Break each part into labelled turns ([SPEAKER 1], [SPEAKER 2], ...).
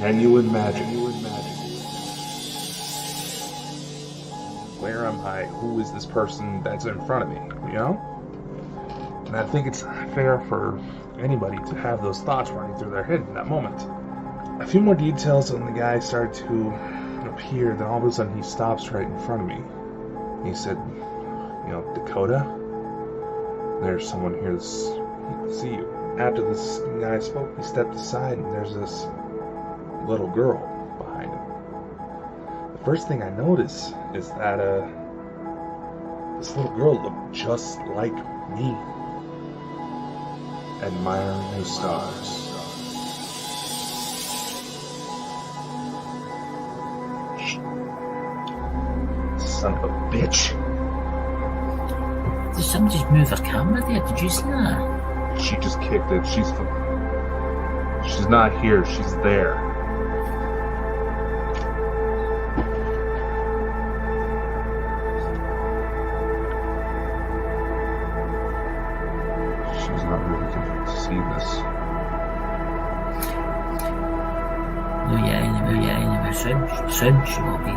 [SPEAKER 1] Can you imagine? Where am I? Who is this person that's in front of me? You know? And I think it's fair for anybody to have those thoughts running through their head in that moment. A few more details and the guy started to appear, then all of a sudden he stops right in front of me. He said, Dakota, there's someone here to see you. After this guy spoke, he stepped aside and there's this little girl behind him. The first thing I notice is that this little girl looked just like me, admiring the stars. Son of a bitch.
[SPEAKER 2] Did somebody just move her camera there? Did you see that?
[SPEAKER 1] She just kicked it. She's not here. She's there. She's not really going to see this.
[SPEAKER 2] anyway. Soon she will be.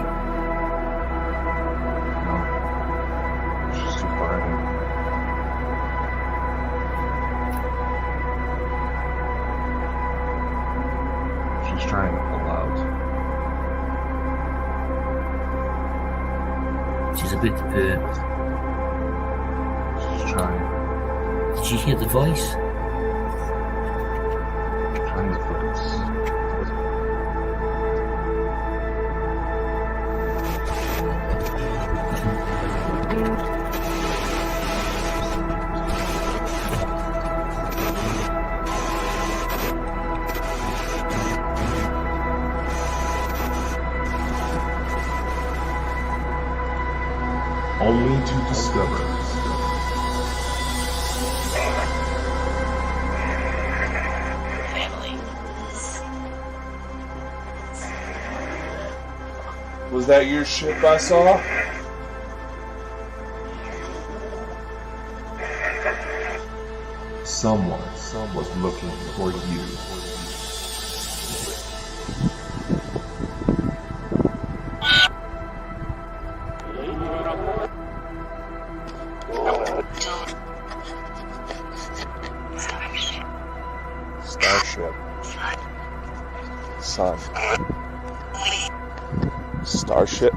[SPEAKER 1] She's too far ahead. She's trying to pull out.
[SPEAKER 2] She's about to poo.
[SPEAKER 1] She's trying.
[SPEAKER 2] Did you hear the voice?
[SPEAKER 1] Trying to focus. Only to discover was that your ship I saw? Someone was looking for you. Starship. Sun. Starship.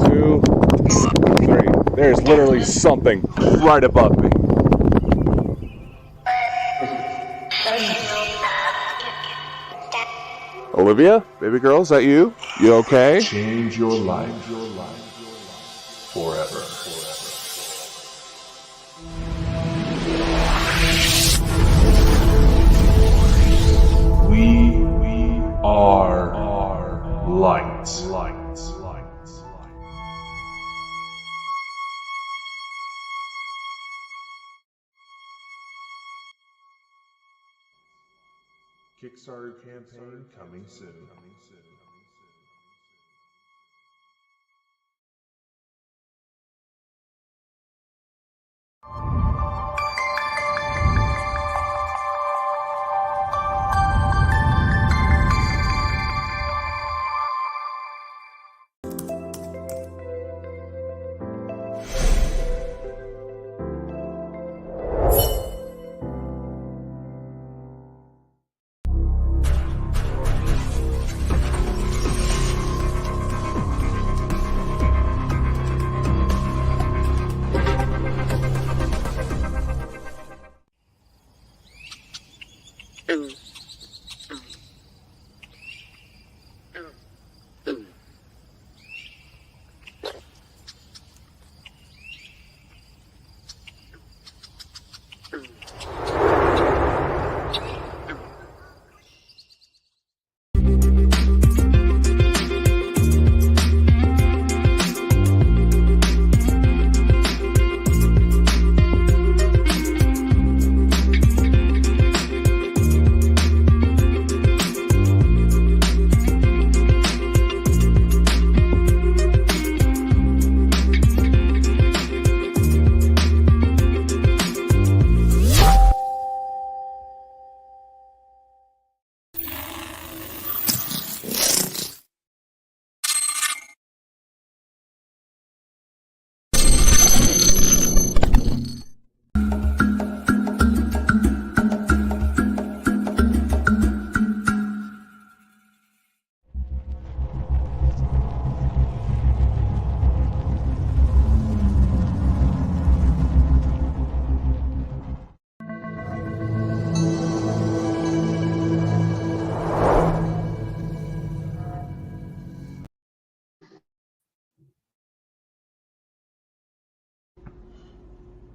[SPEAKER 1] 2, 3. There's literally something right above me. Olivia? Baby girl, is that you? You okay? Change your life. Forever. We are light. Kickstarter campaign coming soon.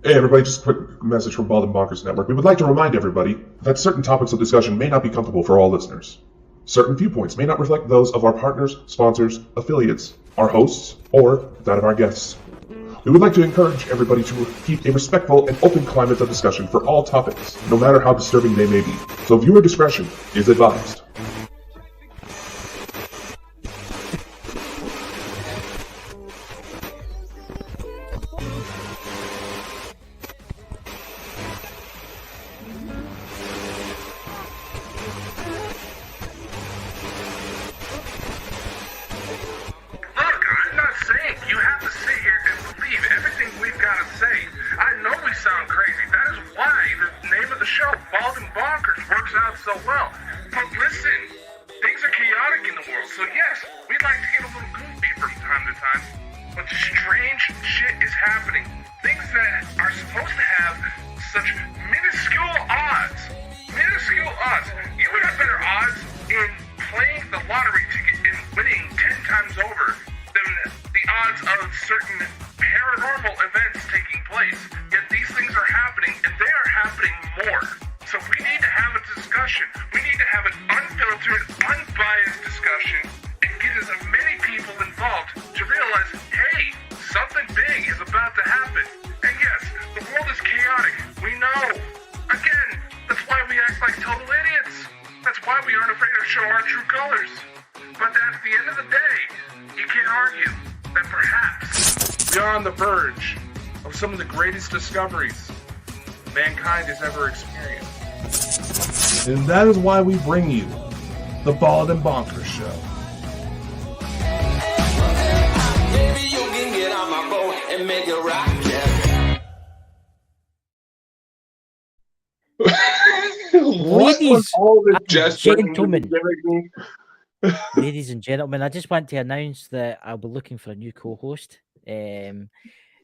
[SPEAKER 3] Hey everybody, just a quick message from Bald and Bonkers Network. We would like to remind everybody that certain topics of discussion may not be comfortable for all listeners. Certain viewpoints may not reflect those of our partners, sponsors, affiliates, our hosts, or that of our guests. We would like to encourage everybody to keep a respectful and open climate of discussion for all topics, no matter how disturbing they may be. So viewer discretion is advised.
[SPEAKER 1] Sound crazy. That is why the name of the show, Bald and Bonkers, works out so well. But listen, things are chaotic in the world, so yes, we'd like to get a little goofy from time to time, but strange shit is happening. Things that are supposed to have such minuscule odds. Minuscule odds. You would have better odds in playing the lottery ticket and winning 10 times over than the odds of certain paranormal events taking place. Yet these things are happening, and they are happening more. So we need to have a discussion. We need to have an unfiltered, unbiased discussion and get as many people involved to realize, hey, something big is about to happen. And yes, the world is chaotic. We know. Again, that's why we act like total idiots. That's why we aren't afraid to show our true colors. But at the end of the day, you can't argue that perhaps we are on the verge of some of the greatest discoveries mankind has ever experienced.
[SPEAKER 3] And that is why we bring you the Bald and Bonkers Show.
[SPEAKER 4] Baby, you can get on my boat and make it rock,
[SPEAKER 5] Ladies and gentlemen,
[SPEAKER 3] gentlemen.
[SPEAKER 5] ladies and gentlemen, I just want to announce that I'll be looking for a new co-host.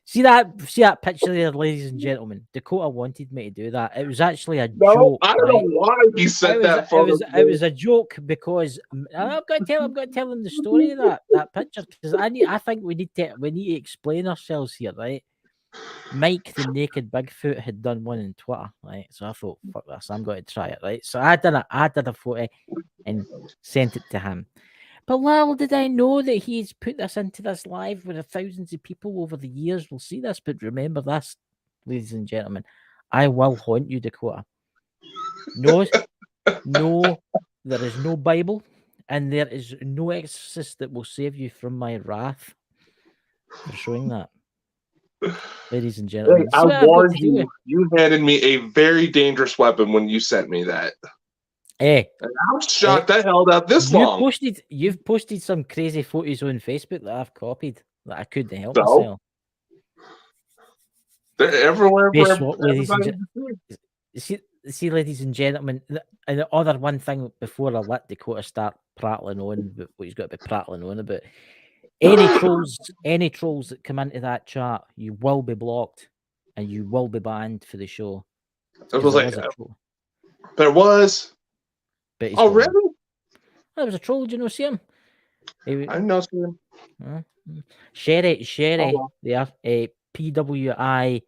[SPEAKER 5] See that picture there, ladies and gentlemen. Dakota wanted me to do that. It was actually a joke.
[SPEAKER 3] I don't know why he said that.
[SPEAKER 5] It was a joke because I've got to tell them the story of that picture because I think we need to explain ourselves here, right? Mike the Naked Bigfoot had done one on Twitter, right? So I thought, fuck this, I'm going to try it, right? So I did a photo and sent it to him. But little did I know that he's put this into this live where thousands of people over the years will see this. But remember this, ladies and gentlemen, I will haunt you, Dakota. No, there is no Bible, and there is no exorcist that will save you from my wrath for showing that. Ladies and gentlemen,
[SPEAKER 3] Hey, I warned you. You handed me a very dangerous weapon when you sent me that.
[SPEAKER 5] Hey,
[SPEAKER 3] and I was shocked that held out this long.
[SPEAKER 5] You've posted some crazy photos on Facebook that I've copied that I couldn't help myself.
[SPEAKER 3] They're everywhere.
[SPEAKER 5] See, ladies and gentlemen, and the other one thing before I let Dakota start prattling on what he's got to be prattling on about. Any trolls that come into that chat, you will be blocked and you will be banned for the show.
[SPEAKER 3] It was like there was.
[SPEAKER 5] But
[SPEAKER 3] oh, really?
[SPEAKER 5] There was a troll. Did you know see him?
[SPEAKER 3] I didn't know see him.
[SPEAKER 5] Sherry, there, PWI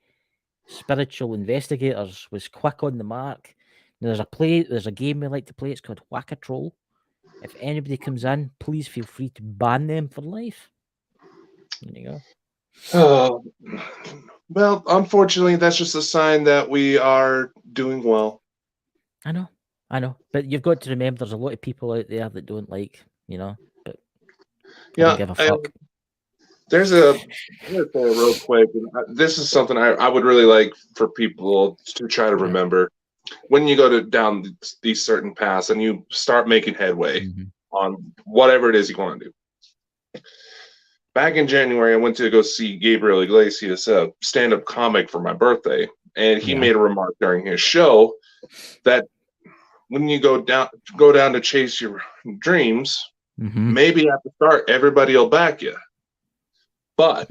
[SPEAKER 5] Spiritual Investigators was quick on the mark. Now, there's a game we like to play. It's called Whack a Troll. If anybody comes in, please feel free to ban them for life. There you
[SPEAKER 3] go. Well, unfortunately, that's just a sign that we are doing well.
[SPEAKER 5] I know. But you've got to remember there's a lot of people out there that don't like, but don't give a fuck.
[SPEAKER 3] There's a real quick. This is something I would really like for people to try to remember. When you go down these certain paths and you start making headway on whatever it is you want to do. Back in January, I went to go see Gabriel Iglesias, a stand-up comic, for my birthday, and he made a remark during his show that when you go down to chase your dreams, maybe at the start everybody will back you, but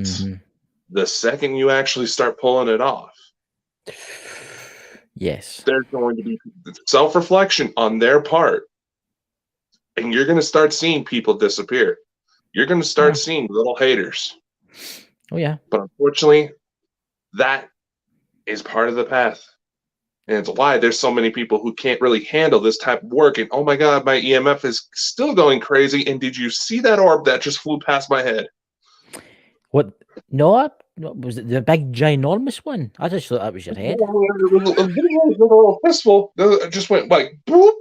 [SPEAKER 3] the second you actually start pulling it off,
[SPEAKER 5] yes,
[SPEAKER 3] there's going to be self-reflection on their part, and you're going to start seeing people disappear. You're going to start seeing little haters.
[SPEAKER 5] Oh, yeah.
[SPEAKER 3] But unfortunately, that is part of the path. And it's why there's so many people who can't really handle this type of work. And oh my God, my EMF is still going crazy. And did you see that orb that just flew past my head?
[SPEAKER 5] What? No, was it the big ginormous one? I just thought that was your head.
[SPEAKER 3] It was a little fistful. It just went like boop,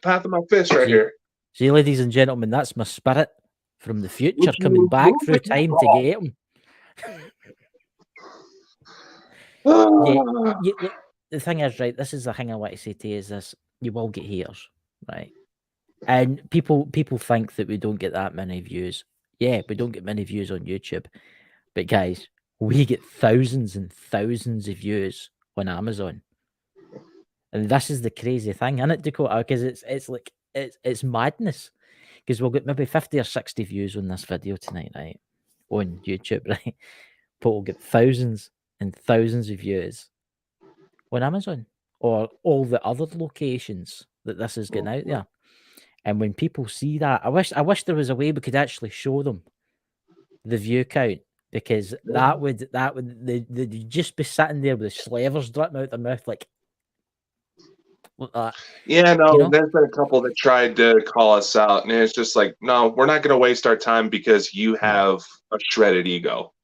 [SPEAKER 3] path of my fist right here.
[SPEAKER 5] See, ladies and gentlemen, that's my spirit from the future coming back through time to get him. Look, the thing is, right, this is the thing I want to say to you is this: you will get haters, right? And people think that we don't get that many views. Yeah, we don't get many views on YouTube, but guys, we get thousands and thousands of views on Amazon, and this is the crazy thing, isn't it, Dakota? Because it's madness. Because we'll get maybe 50 or 60 views on this video tonight, right, on YouTube, right? But we'll get thousands and thousands of views on Amazon or all the other locations that this is getting out there. And when people see that, I wish there was a way we could actually show them the view count, because that would they'd just be sitting there with the slavers dripping out their mouth like that.
[SPEAKER 3] Yeah, no,
[SPEAKER 5] You know?
[SPEAKER 3] there's been a couple that tried to call us out, and it's just like, no, we're not going to waste our time because you have a shredded ego.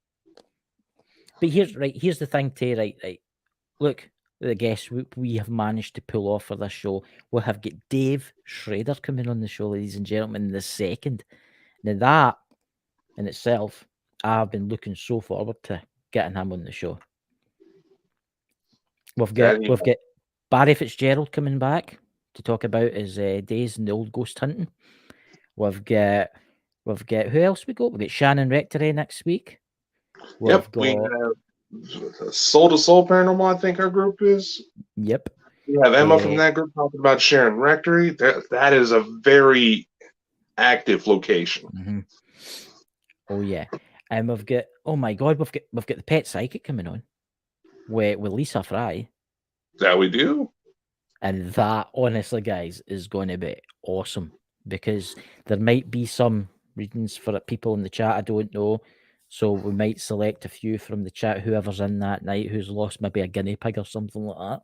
[SPEAKER 5] But here's the thing, Tay, right. Look, the guests we have managed to pull off for this show. We'll have got Dave Schrader coming on the show, ladies and gentlemen, in the second. Now that in itself, I've been looking so forward to getting him on the show. We've got Barry Fitzgerald coming back to talk about his days in the old ghost hunting. We've got who else we got? We've got Shannon Rectory next week.
[SPEAKER 3] We have Soul to Soul Paranormal, I think our group is.
[SPEAKER 5] Yep.
[SPEAKER 3] We have Emma from that group talking about Sharon Rectory. That is a very active location.
[SPEAKER 5] Mm-hmm. Oh yeah. And we've got, oh my God, we've got the Pet Psychic coming on with Lisa Fry.
[SPEAKER 3] That we do.
[SPEAKER 5] And that, honestly, guys, is going to be awesome, because there might be some readings for people in the chat I don't know. So we might select a few from the chat, whoever's in that night, who's lost maybe a guinea pig or something like that.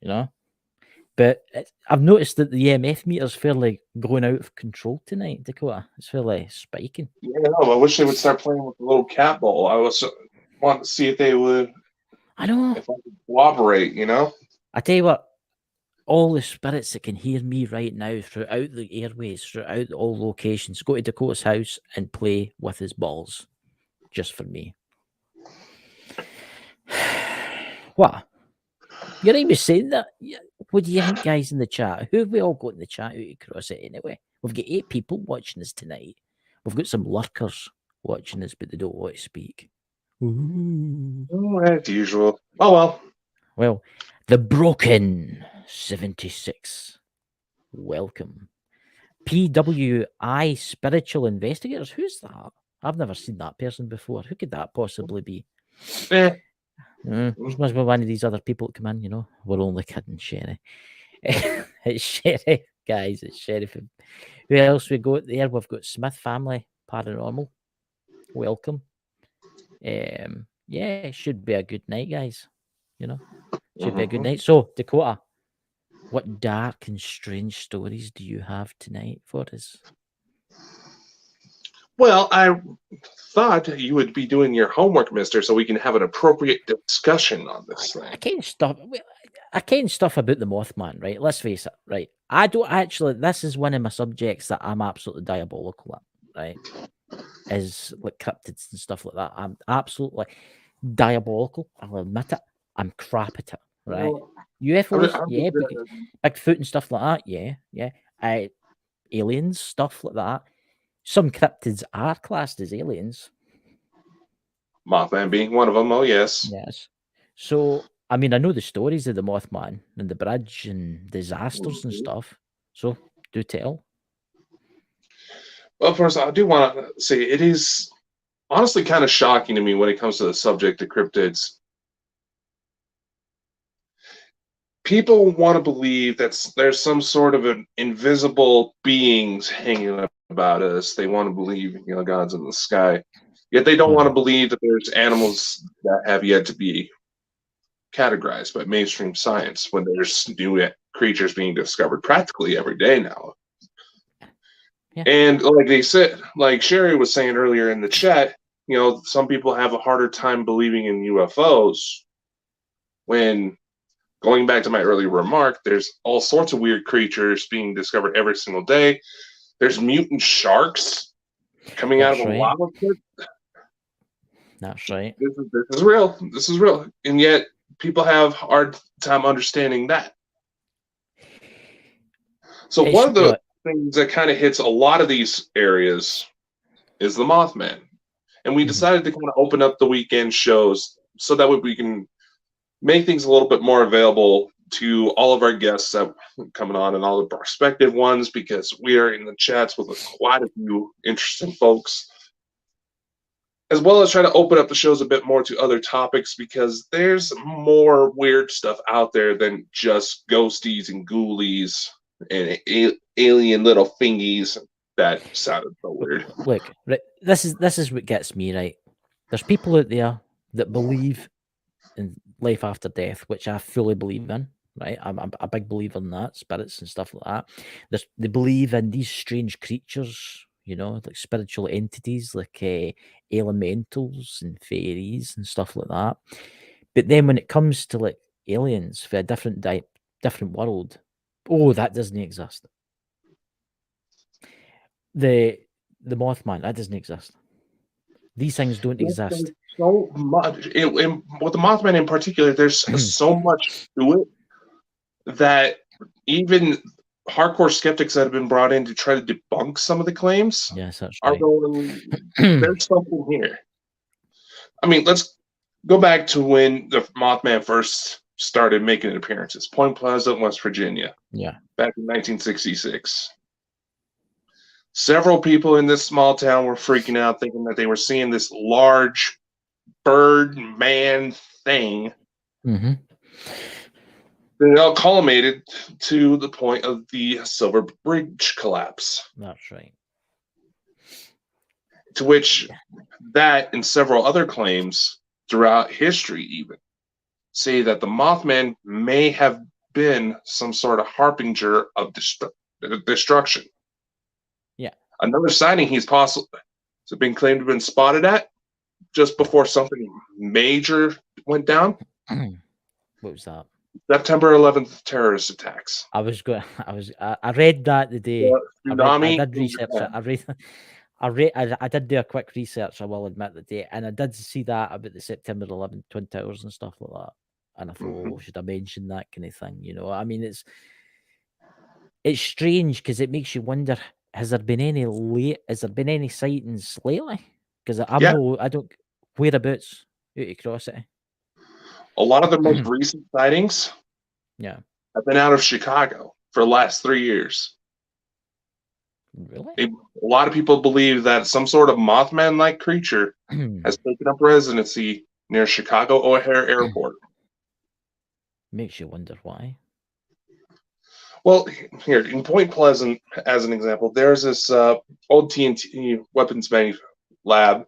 [SPEAKER 5] You know? But I've noticed that the EMF meter's fairly going out of control tonight, Dakota. It's fairly spiking.
[SPEAKER 3] Yeah, I wish they would start playing with the little cat ball. I want to see if they would.
[SPEAKER 5] I know.
[SPEAKER 3] If I could cooperate, you know?
[SPEAKER 5] I tell you what, all the spirits that can hear me right now throughout the airways, throughout all locations, go to Dakota's house and play with his balls. Just for me. What? You're not even saying that? What do you think, guys, in the chat? Who have we all got in the chat out across it anyway? We've got 8 people watching us tonight. We've got some lurkers watching us, but they don't want to speak. Ooh.
[SPEAKER 3] Oh, as usual. Oh, well.
[SPEAKER 5] Well, the Broken 76. Welcome. PWI Spiritual Investigators. Who's that? I've never seen that person before. Who could that possibly be? Must be one of these other people that come in, you know. We're only kidding, Sherry. It's Sherry, guys. It's Sheriff. Who else we got there? We've got Smith Family Paranormal. Welcome. Yeah, it should be a good night, guys. You know, should be a good night. So, Dakota, what dark and strange stories do you have tonight for us?
[SPEAKER 3] Well, I thought you would be doing your homework, mister, so we can have an appropriate discussion on this thing.
[SPEAKER 5] I can't stuff about the Mothman, right? Let's face it, right? I don't actually, this is one of my subjects that I'm absolutely diabolical at, right? Is like cryptids and stuff like that. I'm absolutely diabolical. I'll admit it. I'm crap at it, right? UFOs, yeah, Bigfoot and stuff like that, yeah. Aliens, stuff like that. Some cryptids are classed as aliens.
[SPEAKER 3] Mothman being one of them, oh yes.
[SPEAKER 5] Yes. So, I mean, I know the stories of the Mothman and the bridge and disasters and stuff. So, do tell.
[SPEAKER 3] Well, first, I do want to say it is honestly kind of shocking to me when it comes to the subject of cryptids. People want to believe that there's some sort of an invisible beings hanging about us. They want to believe, you know, God's in the sky. Yet they don't want to believe that there's animals that have yet to be categorized by mainstream science when there's new creatures being discovered practically every day now.
[SPEAKER 5] Yeah.
[SPEAKER 3] And like they said, like Sherry was saying earlier in the chat, some people have a harder time believing in UFOs when, going back to my earlier remark, there's all sorts of weird creatures being discovered every single day. There's mutant sharks coming out of a lava pit.
[SPEAKER 5] That's right.
[SPEAKER 3] This is real. This is real. And yet people have a hard time understanding that. So one of the things that kind of hits a lot of these areas is the Mothman. And we decided to kind of open up the weekend shows so that way we can make things a little bit more available to all of our guests that are coming on and all the prospective ones, because we are in the chats with quite a few interesting folks, as well as try to open up the shows a bit more to other topics, because there's more weird stuff out there than just ghosties and ghoulies and alien little thingies. That sounded so weird.
[SPEAKER 5] Look, right, this is what gets me, right? There's people out there that believe in life after death, which I fully believe in, right? I'm a big believer in that, spirits and stuff like that. They believe in these strange creatures, like spiritual entities, like elementals and fairies and stuff like that. But then when it comes to like aliens for a different world, that doesn't exist. The Mothman, that doesn't exist. These things don't exist.
[SPEAKER 3] So much. With the Mothman in particular, there's so much to it that even hardcore skeptics that have been brought in to try to debunk some of the claims are going, there's something here. I mean, let's go back to when the Mothman first started making appearances. Point Pleasant, West Virginia.
[SPEAKER 5] Yeah.
[SPEAKER 3] Back in 1966. Several people in this small town were freaking out, thinking that they were seeing this large bird man thing.
[SPEAKER 5] Mm-hmm.
[SPEAKER 3] Then it all culminated to the point of the Silver Bridge collapse.
[SPEAKER 5] That's right.
[SPEAKER 3] To which that and several other claims throughout history even say that the Mothman may have been some sort of harbinger of destruction.
[SPEAKER 5] Yeah.
[SPEAKER 3] Another sighting he's been claimed to have been spotted at just before something major went down.
[SPEAKER 5] What was that?
[SPEAKER 3] September 11th terrorist attacks.
[SPEAKER 5] I read that the day.
[SPEAKER 3] Tsunami.
[SPEAKER 5] I did research it. I did do a quick research, I will admit, the day, and I did see that about the September 11th Twin Towers and stuff like that. And I thought, should I mention that kind of thing? I mean, it's strange because it makes you wonder: has there been any sightings lately? Because I don't whereabouts out of curiosity.
[SPEAKER 3] A lot of the most recent sightings, have been out of Chicago for the last 3 years.
[SPEAKER 5] Really?
[SPEAKER 3] A lot of people believe that some sort of Mothman-like creature has taken up residency near Chicago O'Hare Airport.
[SPEAKER 5] Makes you wonder why.
[SPEAKER 3] Well, here in Point Pleasant, as an example, there's this old TNT weapons lab,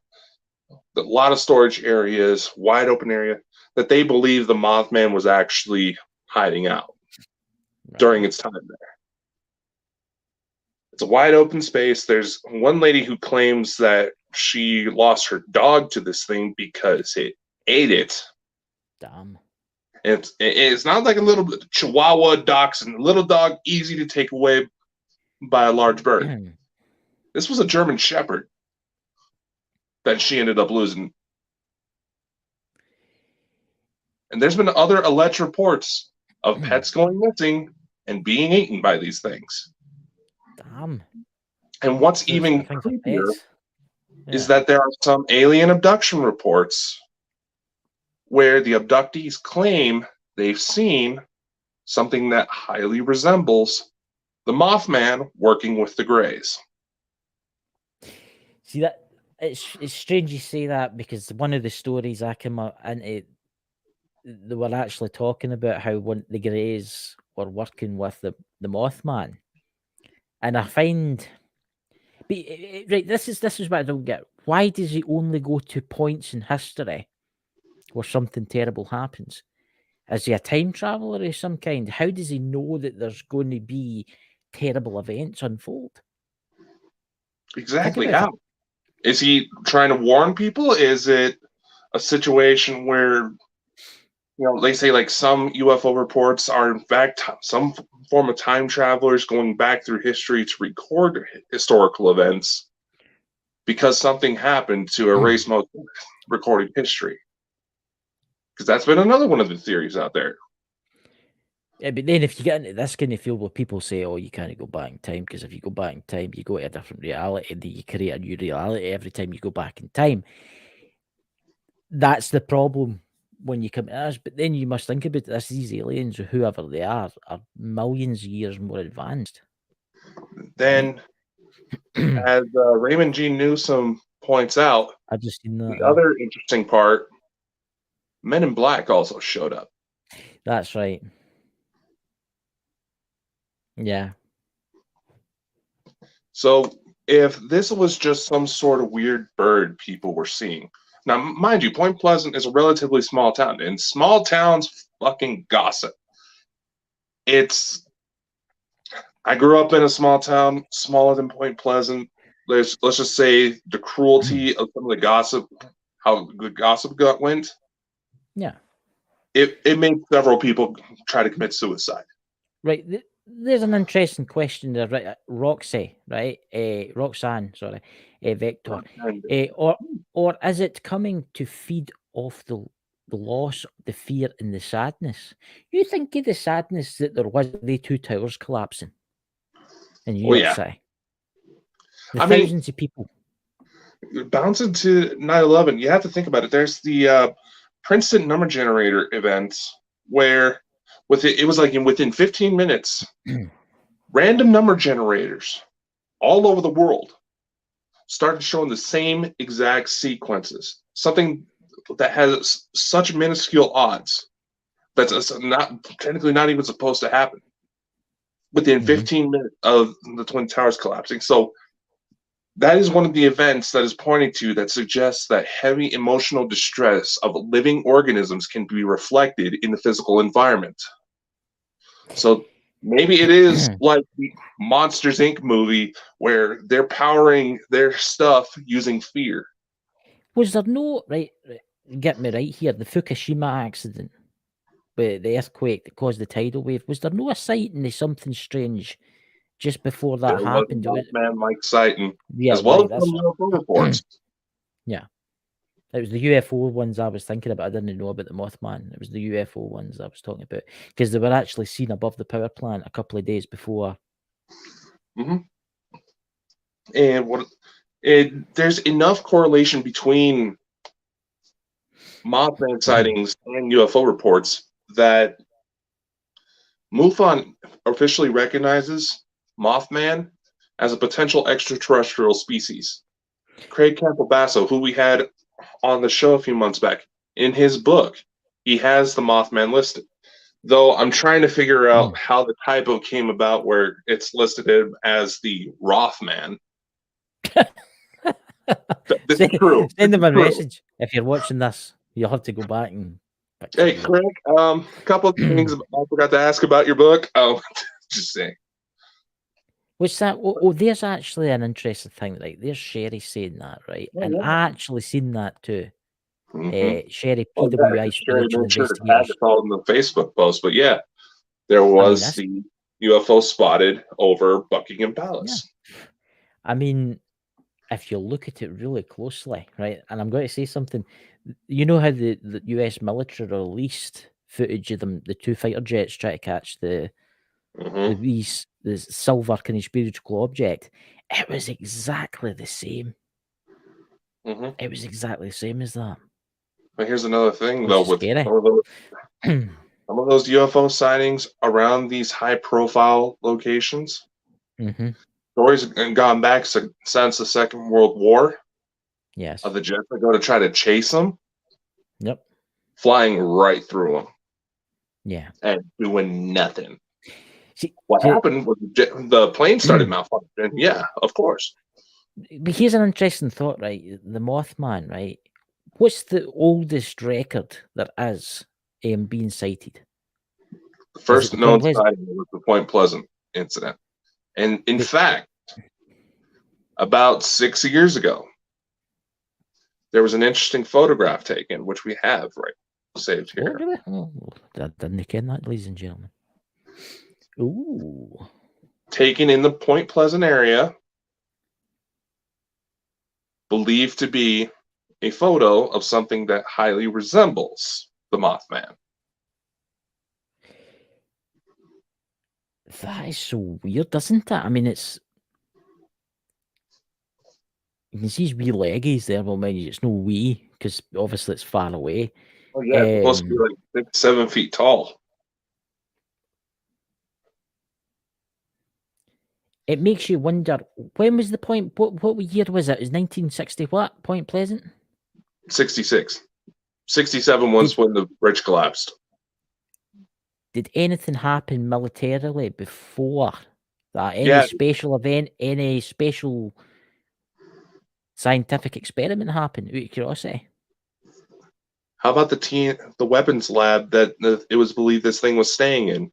[SPEAKER 3] a lot of storage areas, wide open area, that they believe the Mothman was actually hiding out during its time there. It's a wide open space. There's one lady who claims that she lost her dog to this thing because it ate it.
[SPEAKER 5] Damn.
[SPEAKER 3] It's not like a little Chihuahua dachshund, a little dog easy to take away by a large bird. This was a German Shepherd that she ended up losing. And there's been other alleged reports of pets going missing and being eaten by these things.
[SPEAKER 5] Damn.
[SPEAKER 3] And what's even creepier is that there are some alien abduction reports where the abductees claim they've seen something that highly resembles the Mothman working with the Greys.
[SPEAKER 5] See, that it's strange you say that, because one of the stories I came up into, they were actually talking about how the Greys were working with the Mothman, and I find, right, this is what I don't get. Why does he only go to points in history where something terrible happens? Is he a time traveler of some kind? How does he know that there's going to be terrible events unfold?
[SPEAKER 3] Exactly.
[SPEAKER 5] about
[SPEAKER 3] How? Is he trying to warn people? Is it a situation where, they say like some UFO reports are in fact some form of time travelers going back through history to record historical events because something happened to erase most recorded history? Because that's been another one of the theories out there.
[SPEAKER 5] Yeah, but then if you get into this kind of field where people say, "Oh, you can't go back in time," because if you go back in time, you go to a different reality, and then you create a new reality every time you go back in time. That's the problem when you come to us. But then you must think about this: these aliens, or whoever they are millions of years more advanced.
[SPEAKER 3] Then, as Raymond G. Newsom points out,
[SPEAKER 5] I've just seen that.
[SPEAKER 3] the other interesting part, Men in Black also showed up.
[SPEAKER 5] That's right. Yeah.
[SPEAKER 3] So if this was just some sort of weird bird people were seeing, now mind you, Point Pleasant is a relatively small town, and small towns fucking gossip. I grew up in a small town, smaller than Point Pleasant. Let's just say the cruelty of some of the gossip, how the gossip went.
[SPEAKER 5] Yeah.
[SPEAKER 3] It made several people try to commit suicide.
[SPEAKER 5] Right. There's an interesting question there, right? Roxanne, sorry, Vector. Or is it coming to feed off the loss, the fear, and the sadness? You think of the sadness that there was the two towers collapsing in New York City. The thousands of people.
[SPEAKER 3] Bouncing to 9/11, you have to think about it. There's the Princeton number generator event where it was like within 15 minutes, random number generators all over the world started showing the same exact sequences. Something that has such minuscule odds that's technically not even supposed to happen within 15 minutes of the Twin Towers collapsing. So that is one of the events that is pointing to that suggests that heavy emotional distress of living organisms can be reflected in the physical environment. So maybe it is like the Monsters Inc. movie where they're powering their stuff using fear.
[SPEAKER 5] Was there no, get me right here, the Fukushima accident, the earthquake that caused the tidal wave, was there no a sighting of something strange just before that happened?
[SPEAKER 3] Mothman-like sighting, as well as some UFO reports.
[SPEAKER 5] Yeah. It was the UFO ones I was thinking about. I didn't know about the Mothman. It was the UFO ones I was talking about because they were actually seen above the power plant a couple of days before.
[SPEAKER 3] And there's enough correlation between Mothman sightings and UFO reports that MUFON officially recognizes Mothman as a potential extraterrestrial species. Craig Campbell-Basso, who we had on the show a few months back, in his book, he has the Mothman listed. Though I'm trying to figure out how the typo came about where it's listed as the Rothman. This is true.
[SPEAKER 5] Send them a message. If you're watching this, you'll have to go back and...
[SPEAKER 3] Hey, Craig, a couple of things I forgot to ask about your book. Just saying.
[SPEAKER 5] What's that? Oh, there's actually an interesting thing, right? There's Sherry saying that, right? And I actually seen that too. Sherry, PWI Spiritual Investigators.
[SPEAKER 3] It's all in the Facebook post, but yeah, there was the UFO spotted over Buckingham Palace.
[SPEAKER 5] Yeah. I mean, if you look at it really closely, right? And I'm going to say something. You know how the US military released footage of them, the two fighter jets try to catch the silver kind of spiritual object? It was exactly the same. It was exactly the same as that.
[SPEAKER 3] But here's another thing, though, with some of those UFO sightings around these high-profile locations. Stories have gone back since the Second World War.
[SPEAKER 5] Yes.
[SPEAKER 3] Of the jets that go to try to chase them.
[SPEAKER 5] Yep.
[SPEAKER 3] Flying right through them.
[SPEAKER 5] Yeah.
[SPEAKER 3] And doing nothing. What happened was the plane started malfunctioning. Yeah, of course.
[SPEAKER 5] But here's an interesting thought, right? The Mothman, right? What's the oldest record there is being sighted?
[SPEAKER 3] The first
[SPEAKER 5] the
[SPEAKER 3] known
[SPEAKER 5] Point Pleasant?
[SPEAKER 3] sighting was the Point Pleasant incident. And in
[SPEAKER 5] The-
[SPEAKER 3] fact, about 6 years ago, there was an interesting photograph taken, which we have right saved
[SPEAKER 5] Oh,
[SPEAKER 3] here.
[SPEAKER 5] really? Oh, I didn't ken that, ladies and gentlemen. Ooh.
[SPEAKER 3] Taken in the Point Pleasant area, believed to be a photo of something that highly resembles the Mothman.
[SPEAKER 5] That is so weird, isn't it? I mean, it's. You can see his wee leggies there. Well, mind you, it's no wee because obviously it's far away.
[SPEAKER 3] Oh yeah, it's supposed to be like 6, 7 feet tall.
[SPEAKER 5] It makes you wonder, when was the point? What year was it? It was 1960 what? Point Pleasant?
[SPEAKER 3] 66. 67 once when the bridge collapsed.
[SPEAKER 5] Did anything happen militarily before that? Any
[SPEAKER 3] Yeah.
[SPEAKER 5] special event? Any special scientific experiment happen? Out of curiosity.
[SPEAKER 3] How about the weapons lab that it was believed this thing was staying in?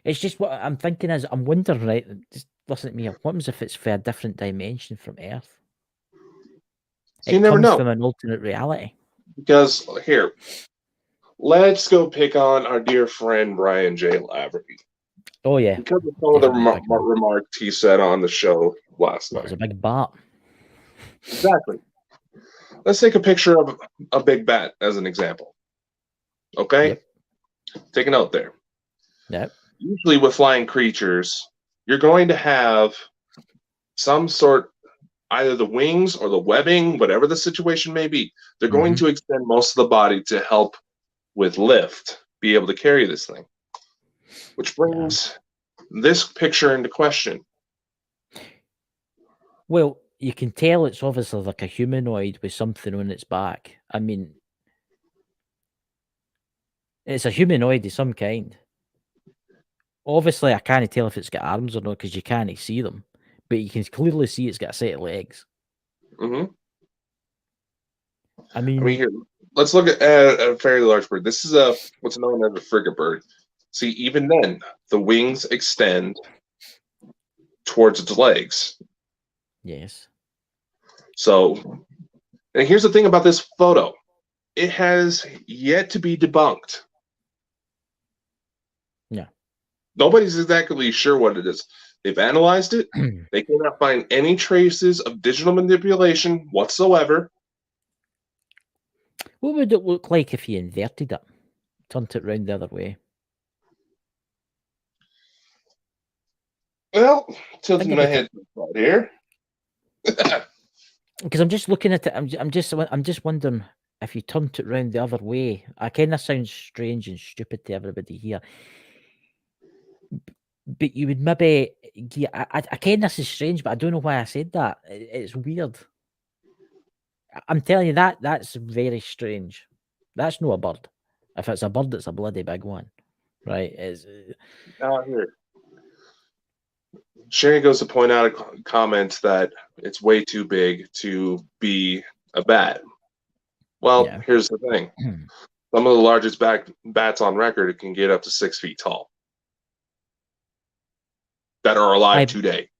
[SPEAKER 5] It's just what I'm thinking is, I'm wondering, right? Just listen to me. What happens if it's for a different dimension from Earth?
[SPEAKER 3] You
[SPEAKER 5] It
[SPEAKER 3] never
[SPEAKER 5] comes
[SPEAKER 3] know.
[SPEAKER 5] from an alternate reality.
[SPEAKER 3] Because here, let's go pick on our dear friend Brian J. Lavery.
[SPEAKER 5] Oh yeah,
[SPEAKER 3] Because of some of the
[SPEAKER 5] Definitely pick him up.
[SPEAKER 3] remarks he said on the show last
[SPEAKER 5] It was
[SPEAKER 3] night.
[SPEAKER 5] a big bat.
[SPEAKER 3] Exactly. Let's take a picture of a big bat as an example. Okay?
[SPEAKER 5] Yep.
[SPEAKER 3] Take a note there.
[SPEAKER 5] Yep.
[SPEAKER 3] Usually with flying creatures, you're going to have some sort, either the wings or the webbing, whatever the situation may be. They're going to extend most of the body to help with lift, be able to carry this thing. Which brings this picture into question.
[SPEAKER 5] Well, you can tell it's obviously like a humanoid with something on its back. I mean, it's a humanoid of some kind. Obviously, I can't tell if it's got arms or not because you can't see them, but you can clearly see it's got a set of legs.
[SPEAKER 3] Mm-hmm.
[SPEAKER 5] I mean,
[SPEAKER 3] here, let's look at a fairly large bird. This is what's known as a frigate bird. See, even then, the wings extend towards its legs.
[SPEAKER 5] yes.
[SPEAKER 3] So, and here's the thing about this photo. It has yet to be debunked.
[SPEAKER 5] Yeah.
[SPEAKER 3] Nobody's exactly sure what it is. They've analyzed it. They cannot find any traces of digital manipulation whatsoever.
[SPEAKER 5] What would it look like if you inverted it? Turned it round the other way?
[SPEAKER 3] Well, tilting
[SPEAKER 5] Think
[SPEAKER 3] my
[SPEAKER 5] about
[SPEAKER 3] head here.
[SPEAKER 5] Because I'm just looking at it, I'm just wondering if you turned it round the other way. I kind of sounds strange and stupid to everybody here, but you would maybe. Yeah, I kind of this is strange, but I don't know why I said that. It's weird. I'm telling you that's very strange. That's not a bird. If it's a bird, it's a bloody big one, right? It's
[SPEAKER 3] Here. Sherry goes to point out a comment that it's way too big to be a bat. Well,
[SPEAKER 5] Yeah.
[SPEAKER 3] here's the thing. Some of the largest bats on record can get up to 6 feet tall that are alive today.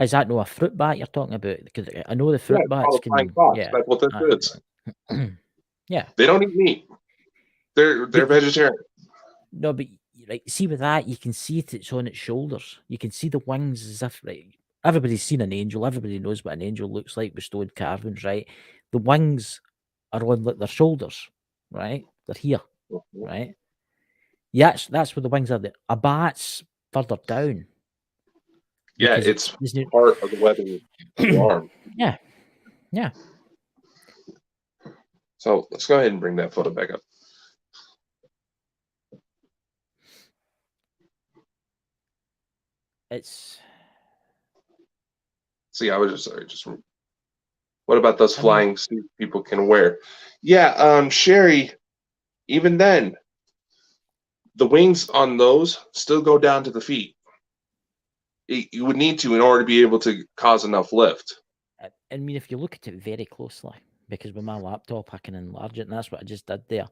[SPEAKER 5] Is that no a fruit bat you're talking about? Because I know the fruit bats can. Yeah,
[SPEAKER 3] that's what this is.
[SPEAKER 5] Yeah.
[SPEAKER 3] They don't eat meat. They're vegetarian.
[SPEAKER 5] No, but like, see with that, you can see it's on its shoulders. You can see the wings as if everybody's seen an angel. Everybody knows what an angel looks like with stone carvings, right? The wings are on their shoulders, right? They're here, right? Yeah, that's where the wings are. A bat's further down.
[SPEAKER 3] Yeah, it's part of the webbing of the arm.
[SPEAKER 5] Yeah, yeah.
[SPEAKER 3] So let's go ahead and bring that photo back up.
[SPEAKER 5] It's.
[SPEAKER 3] See, I was just. What about those flying suits people can wear? Yeah, Sherry. Even then, the wings on those still go down to the feet. You would need to in order to be able to cause enough lift.
[SPEAKER 5] I mean, if you look at it very closely, because with my laptop I can enlarge it, and that's what I just did there.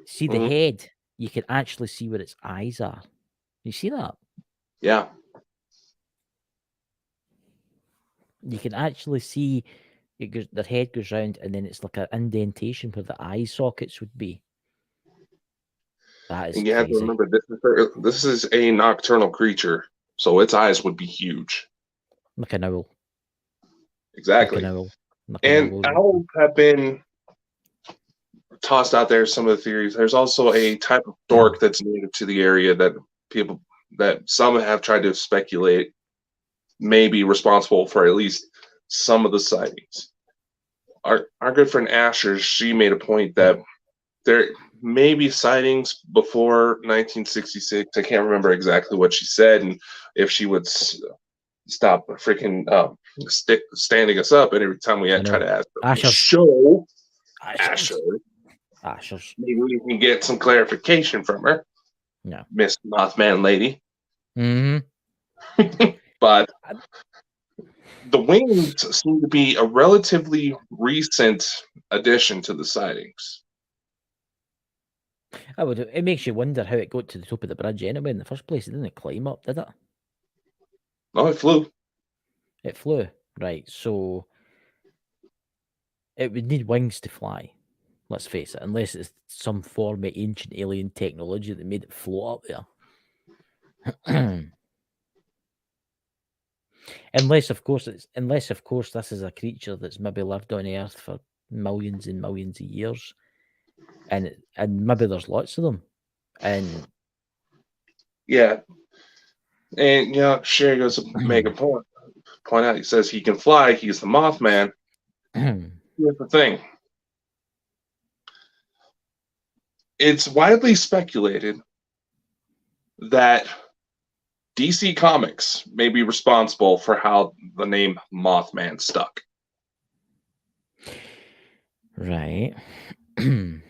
[SPEAKER 5] See the
[SPEAKER 3] Mhm.
[SPEAKER 5] head? You can actually see where its eyes are. You see that?
[SPEAKER 3] Yeah.
[SPEAKER 5] You can actually see it goes, their head goes round, and then it's like an indentation where the eye sockets would be. That is
[SPEAKER 3] And you have to
[SPEAKER 5] crazy.
[SPEAKER 3] remember this is a nocturnal creature, so its eyes would be huge.
[SPEAKER 5] Like an owl.
[SPEAKER 3] Exactly.
[SPEAKER 5] Like an owl. Like an
[SPEAKER 3] And
[SPEAKER 5] owl.
[SPEAKER 3] owls have been tossed out there. Some of the theories. There's also a type of stork that's native to the area that some have tried to speculate may be responsible for at least some of the sightings. Our good friend Asher, she made a point that there may be sightings before 1966. I can't remember exactly what she said, and if she would stop freaking standing us up every time we try to ask her
[SPEAKER 5] Asher's.
[SPEAKER 3] show.
[SPEAKER 5] Asher's.
[SPEAKER 3] Maybe we can get some clarification from her.
[SPEAKER 5] Yeah.
[SPEAKER 3] Miss Mothman lady.
[SPEAKER 5] Mm-hmm.
[SPEAKER 3] But the wings seem to be a relatively recent addition to the sightings.
[SPEAKER 5] It makes you wonder how it got to the top of the bridge anyway in the first place. It didn't climb up, did it?
[SPEAKER 3] No, it flew.
[SPEAKER 5] It flew. Right. So it would need wings to fly. Let's face it, unless it's some form of ancient alien technology that made it float up there. Unless, of course, this is a creature that's maybe lived on Earth for millions and millions of years, and maybe there's lots of them, and
[SPEAKER 3] yeah, and Sherry goes to make a point out. He says he can fly. He's the Mothman. Here's the thing. It's widely speculated that DC Comics may be responsible for how the name Mothman stuck.
[SPEAKER 5] Right.
[SPEAKER 3] Due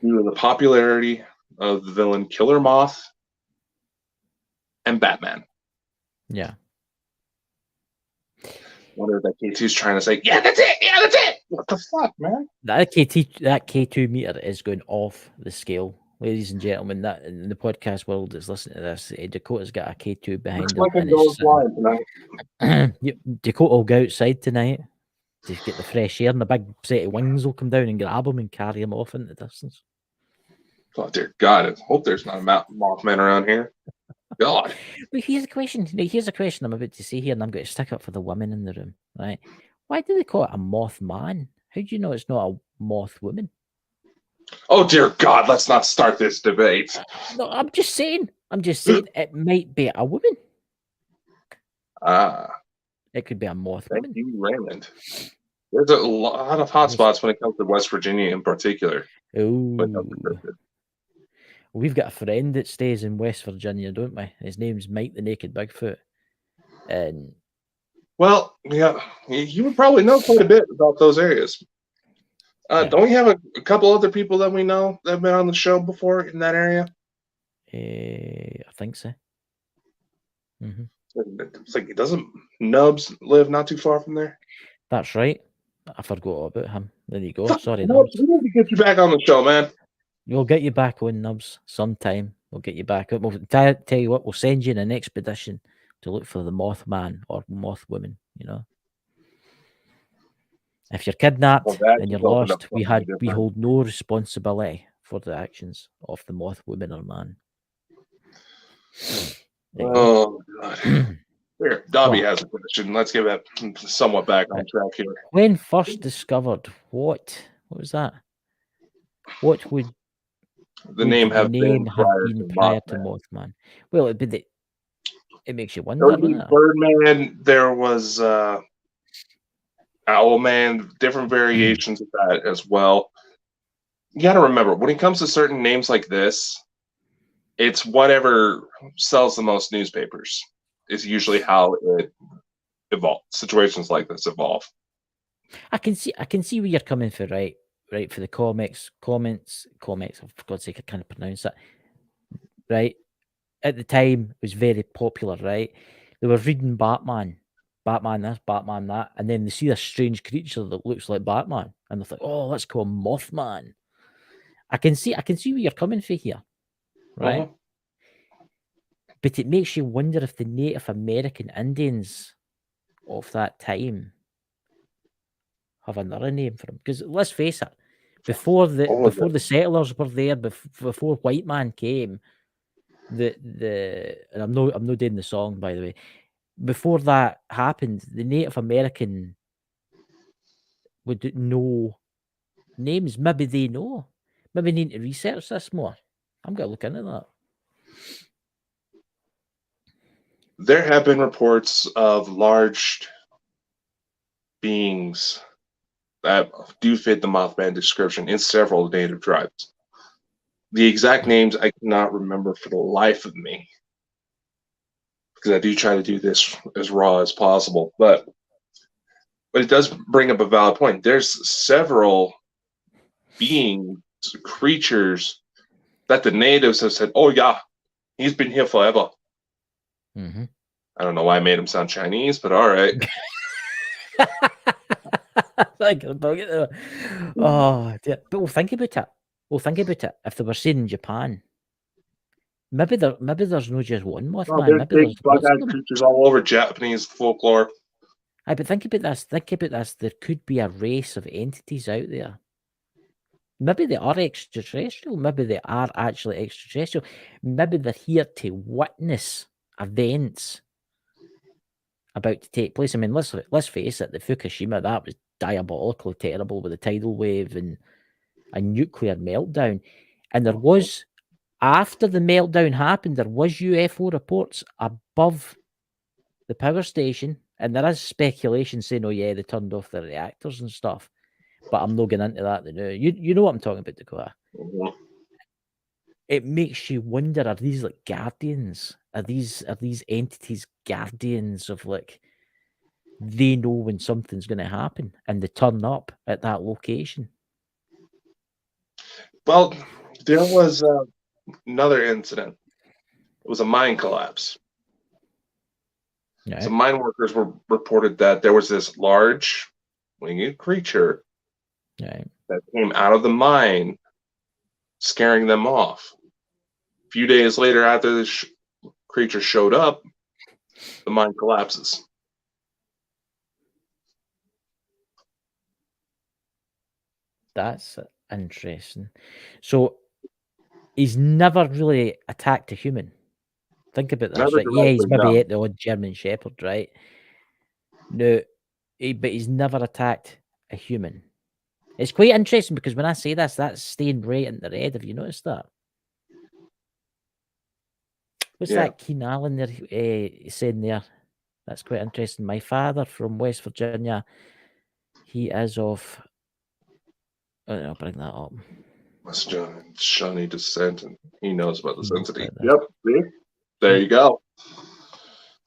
[SPEAKER 3] to the popularity of the villain Killer Moth and Batman.
[SPEAKER 5] Yeah.
[SPEAKER 3] Wonder if that K2's trying to say, yeah, that's it. Yeah, that's it. What the fuck, man?
[SPEAKER 5] That K2 meter is going off the scale. Ladies and gentlemen, that in the podcast world that's listening to this, Dakota's got a K2 behind
[SPEAKER 3] Looks
[SPEAKER 5] him.
[SPEAKER 3] like a goes blind tonight.
[SPEAKER 5] Dakota will go outside tonight to get the fresh air, and the big set of wings will come down and grab him and carry him off into the distance.
[SPEAKER 3] Oh, dear God. I hope there's not a Mothman around here. God.
[SPEAKER 5] But here's a question. Here's a question I'm about to say here, and I'm going to stick up for the women in the room. Right? Why do they call it a Mothman? How do you know it's not a moth woman?
[SPEAKER 3] Oh, dear God. Let's not start this debate.
[SPEAKER 5] No, I'm just saying it might be a woman. It could be a moth woman.
[SPEAKER 3] Thank you, Raymond. There's a lot of hotspots when it comes to West Virginia in particular.
[SPEAKER 5] Oh. We've got a friend that stays in West Virginia, don't we? His name's Mike the Naked Bigfoot. And
[SPEAKER 3] well, yeah, you would probably know quite a bit about those areas. Don't we have a couple other people that we know that have been on the show before in that area?
[SPEAKER 5] I think so. Mm-hmm.
[SPEAKER 3] It's like, doesn't Nubs live not too far from there?
[SPEAKER 5] That's right. I forgot all about him. There you go. Sorry,
[SPEAKER 3] Nubs.
[SPEAKER 5] Nubs.
[SPEAKER 3] We need to get you back on the show, man.
[SPEAKER 5] We'll get you back on, Nubs, sometime. We'll get you back. We'll tell you what, we'll send you in an expedition to look for the Mothman or Mothwoman, you know. If you're kidnapped and you're lost, we hold no responsibility for the actions of the Mothwoman or man.
[SPEAKER 3] Oh, God. Here, Dobby has a question. Let's get that somewhat back on track here.
[SPEAKER 5] When first discovered, what was that? What would
[SPEAKER 3] the name have been prior to
[SPEAKER 5] Mothman? Well, it makes you wonder.
[SPEAKER 3] Birdman, there was Owlman, different variations of that as well. You got to remember, when it comes to certain names like this, it's whatever sells the most newspapers is usually how it evolves. Situations like this evolve.
[SPEAKER 5] I can see where you're coming from, right? Right, for the comments. Oh, for God's sake, I can't pronounce that. Right, at the time, it was very popular. Right, they were reading Batman Batman this, Batman that, and then they see a strange creature that looks like Batman, and they're like, "Oh, let's call him Mothman." I can see where you're coming from here, right? But it makes you wonder if the Native American Indians of that time have another name for him. Because let's face it, before the settlers were there, before white man came, and I'm not doing the song, by the way. Before that happened, the Native American would know names. Maybe they know. Maybe need to research this more. I'm going to look into that.
[SPEAKER 3] There have been reports of large beings that do fit the Mothman description in several native tribes. The exact names I cannot remember for the life of me, because I do try to do this as raw as possible. But it does bring up a valid point. There's several beings, creatures that the natives have said, "Oh yeah, he's been here forever."
[SPEAKER 5] Mm-hmm.
[SPEAKER 3] I don't know why I made him sound Chinese, but all right.
[SPEAKER 5] Oh, dear. But we'll think about it. If they were saying in Japan, maybe there's no just one Mothman.
[SPEAKER 3] There's
[SPEAKER 5] Maybe
[SPEAKER 3] big
[SPEAKER 5] there's
[SPEAKER 3] bug-eyed creatures all over Japanese folklore.
[SPEAKER 5] But think about this. There could be a race of entities out there. Maybe they are extraterrestrial. Maybe they are actually extraterrestrial. Maybe they're here to witness events about to take place. I mean, let's face it. The Fukushima, that was diabolically terrible with a tidal wave and a nuclear meltdown. And there was, after the meltdown happened, there was UFO reports above the power station, and there is speculation saying, "Oh yeah, they turned off the reactors and stuff." But I'm not getting into that now. You know what I'm talking about, Dakota.
[SPEAKER 3] Mm-hmm.
[SPEAKER 5] It makes you wonder: are these like guardians? Are these entities guardians of like? They know when something's going to happen, and they turn up at that location.
[SPEAKER 3] Well, there was another incident. It was a mine collapse.
[SPEAKER 5] Right.
[SPEAKER 3] Some mine workers were reported that there was this large winged creature
[SPEAKER 5] Right.
[SPEAKER 3] that came out of the mine, scaring them off. A few days later, after this creature showed up, the mine collapses.
[SPEAKER 5] That's interesting. So he's never really attacked a human. Think about this,
[SPEAKER 3] Never
[SPEAKER 5] right? Yeah, he's
[SPEAKER 3] directly,
[SPEAKER 5] maybe
[SPEAKER 3] no.
[SPEAKER 5] ate the odd German Shepherd, right? No, but he's never attacked a human. It's quite interesting because when I say this, that's staying right in the red. Have you noticed that? What's that Keen Allen there saying there? That's quite interesting. My father from West Virginia, he is of... I'll bring that up.
[SPEAKER 3] That's Johnny descent, and he knows about this entity.
[SPEAKER 5] about
[SPEAKER 3] Yep, see? There you go.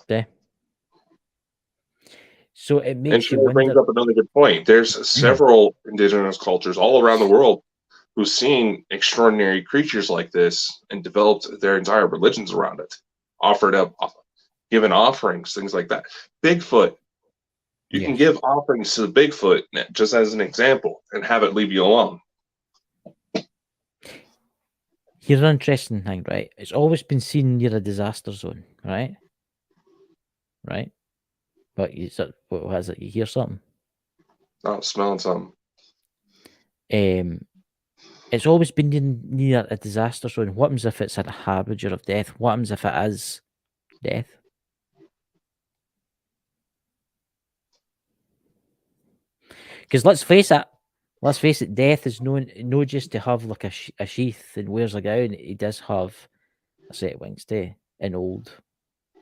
[SPEAKER 5] Okay. So it
[SPEAKER 3] And
[SPEAKER 5] makes you
[SPEAKER 3] it brings
[SPEAKER 5] wonder...
[SPEAKER 3] up another good point. There's several indigenous cultures all around the world who've seen extraordinary creatures like this and developed their entire religions around it, offered up, given offerings, things like that. Bigfoot. You can give offerings to the Bigfoot, just as an example, and have it leave you alone.
[SPEAKER 5] Here's an interesting thing, right? It's always been seen near a disaster zone, right? Right? What is it? You hear something?
[SPEAKER 3] Oh, smelling something.
[SPEAKER 5] It's always been near a disaster zone. What happens if it's a harbinger of death? What happens if it is death? Because let's face it, death is known not just to have like a sheath and wears a gown. He does have a set of wings too in old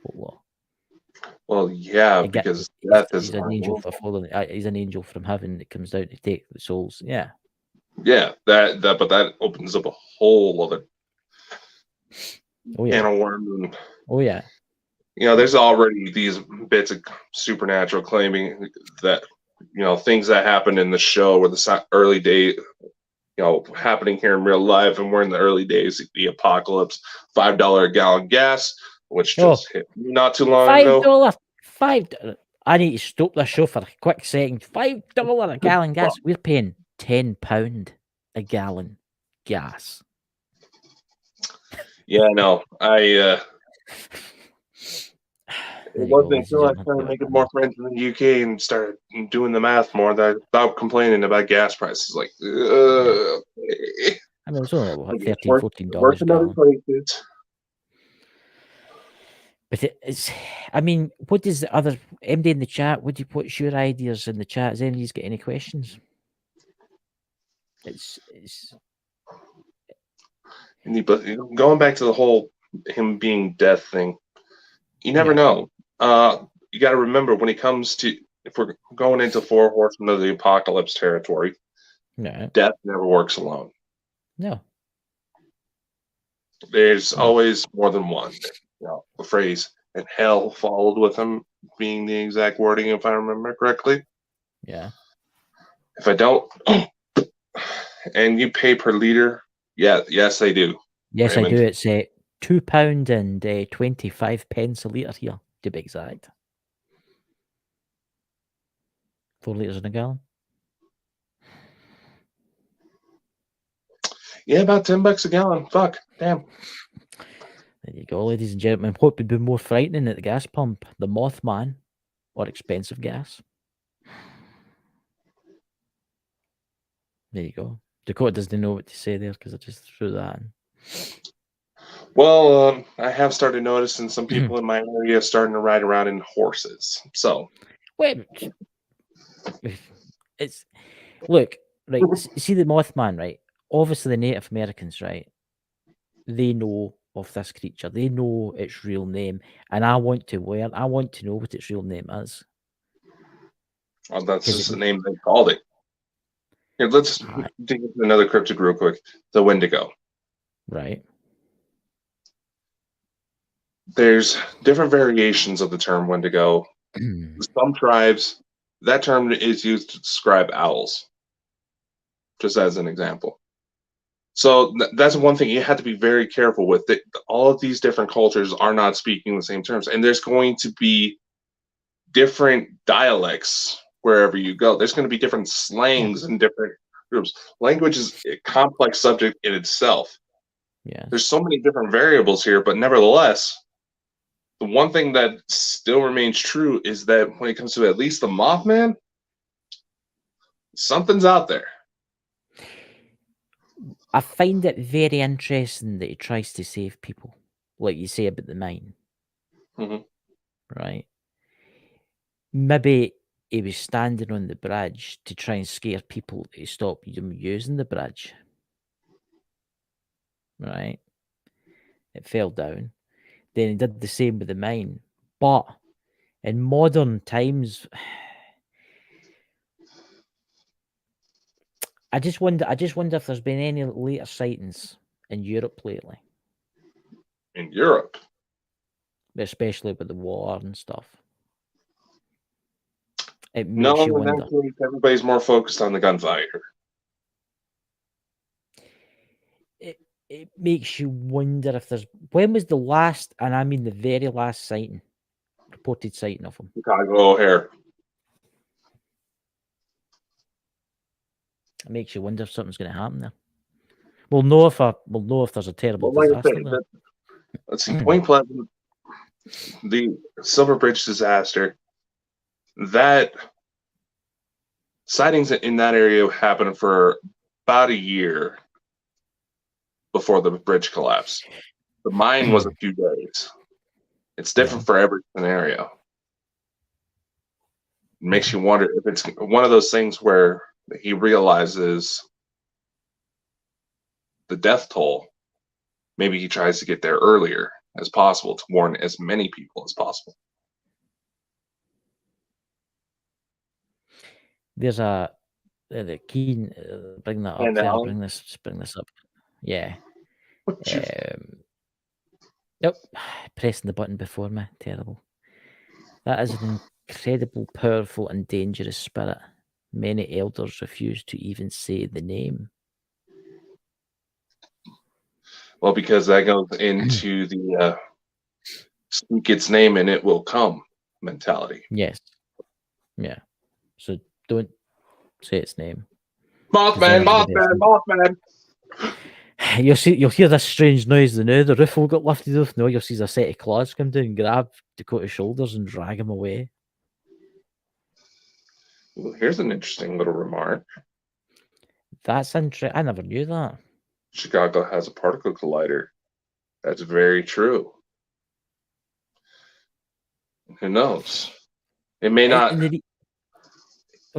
[SPEAKER 5] folklore.
[SPEAKER 3] Well, yeah, because death is
[SPEAKER 5] an angel for fallen. He's an angel from heaven that comes down to take the souls. Yeah.
[SPEAKER 3] Yeah, but that opens up a whole other can of worms.
[SPEAKER 5] Oh yeah.
[SPEAKER 3] You know, there's already these bits of supernatural claiming that, you know, things that happened in the show were the early day, you know, happening here in real life, and we're in the early days of the apocalypse. $5 a gallon gas, which just hit me not too long ago.
[SPEAKER 5] $5. I need to stop this show for a quick second. $5 a gallon gas. We're paying £10 a gallon gas.
[SPEAKER 3] Yeah, no, it
[SPEAKER 5] There you go,
[SPEAKER 3] wasn't
[SPEAKER 5] ladies and
[SPEAKER 3] until I
[SPEAKER 5] gentlemen.
[SPEAKER 3] started making more friends in the UK and started doing the math more that I stopped complaining about gas prices. Like,
[SPEAKER 5] I mean, it's only what,
[SPEAKER 3] Like,
[SPEAKER 5] $13,
[SPEAKER 3] work
[SPEAKER 5] $14 a
[SPEAKER 3] in other
[SPEAKER 5] gallon.
[SPEAKER 3] places.
[SPEAKER 5] But it's, I mean, what does the other MD in the chat? What's your ideas in the chat? Has anybody's got any questions? It's
[SPEAKER 3] But going back to the whole him being death thing, you never
[SPEAKER 5] Yeah.
[SPEAKER 3] know. You got to remember when it comes to, if we're going into Four Horsemen of the Apocalypse territory,
[SPEAKER 5] no,
[SPEAKER 3] death never works alone.
[SPEAKER 5] no.
[SPEAKER 3] There's
[SPEAKER 5] No.
[SPEAKER 3] always more than one. The phrase "and hell followed with him" being the exact wording, if I remember correctly.
[SPEAKER 5] Yeah.
[SPEAKER 3] If I don't, and you pay per liter, yes, they do.
[SPEAKER 5] Yes,
[SPEAKER 3] Raymond.
[SPEAKER 5] I do. It's £2 and 25 pence a litre here, to be exact. 4 litres in a gallon.
[SPEAKER 3] Yeah, about $10 a gallon. Fuck, damn.
[SPEAKER 5] There you go, ladies and gentlemen. What would be more frightening at the gas pump, the Mothman or expensive gas? There you go. Dakota doesn't know what to say there because I just threw that in.
[SPEAKER 3] Well, I have started noticing some people in my area starting to ride around in horses. So,
[SPEAKER 5] Wait, it's look, right. See the Mothman, right? Obviously, the Native Americans, right? They know of this creature. They know its real name, and I want to know what its real name is.
[SPEAKER 3] well, that's
[SPEAKER 5] 'Cause
[SPEAKER 3] just
[SPEAKER 5] it-
[SPEAKER 3] the name they called it. Here, let's
[SPEAKER 5] Alright.
[SPEAKER 3] dig into another cryptid real quick. The Wendigo.
[SPEAKER 5] Right.
[SPEAKER 3] There's different variations of the term Wendigo. Some tribes, that term is used to describe owls, just as an example. So that's one thing you have to be very careful with. That all of these different cultures are not speaking the same terms, and there's going to be different dialects wherever you go. There's going to be different slangs in different groups. Language is a complex subject in itself.
[SPEAKER 5] Yeah.
[SPEAKER 3] There's so many different variables here, but nevertheless, the one thing that still remains true is that when it comes to at least the Mothman, something's out there.
[SPEAKER 5] I find it very interesting that he tries to save people, like you say about the mine.
[SPEAKER 3] Mhm.
[SPEAKER 5] Right? Maybe he was standing on the bridge to try and scare people to stop them using the bridge. Right? It fell down. Then he did the same with the mine. But in modern times, I just wonder if there's been any later sightings in Europe lately,
[SPEAKER 3] In Europe,
[SPEAKER 5] especially with the war and stuff. It makes
[SPEAKER 3] no,
[SPEAKER 5] you
[SPEAKER 3] in
[SPEAKER 5] wonder.
[SPEAKER 3] that case, everybody's more focused on the gunfighter.
[SPEAKER 5] It makes you wonder if there's, when was the last, and I mean the very last sighting, reported sighting of him?
[SPEAKER 3] Chicago O'Hare.
[SPEAKER 5] It makes you wonder if something's going to happen there. We'll know if there's a terrible
[SPEAKER 3] Well, like I
[SPEAKER 5] disaster
[SPEAKER 3] say,
[SPEAKER 5] there.
[SPEAKER 3] let's see, Point Pleasant, the Silver Bridge disaster, that sightings in that area happened for about a year before the bridge collapsed. The mine was a few days. It's different for every scenario. It makes you wonder if it's one of those things where he realizes the death toll. Maybe he tries to get there earlier as possible to warn as many people as possible.
[SPEAKER 5] There's a the Keen bring that up
[SPEAKER 3] And
[SPEAKER 5] there.
[SPEAKER 3] Alan?
[SPEAKER 5] Bring this up. Yeah. Nope. Pressing the button before me. Terrible. That is an incredible, powerful, and dangerous spirit. Many elders refuse to even say the name.
[SPEAKER 3] Well, because that goes into the speak its name and it will come mentality.
[SPEAKER 5] Yes. Yeah. So don't say its name.
[SPEAKER 3] Mothman, Mothman.
[SPEAKER 5] You'll hear this strange noise. The roof will get lifted off. No, you'll see a set of claws come down, grab Dakota's shoulders, and drag him away.
[SPEAKER 3] Well, here's an interesting little remark.
[SPEAKER 5] That's interesting. I never knew that.
[SPEAKER 3] Chicago has a particle collider. That's very true. Who knows? It may not.
[SPEAKER 5] When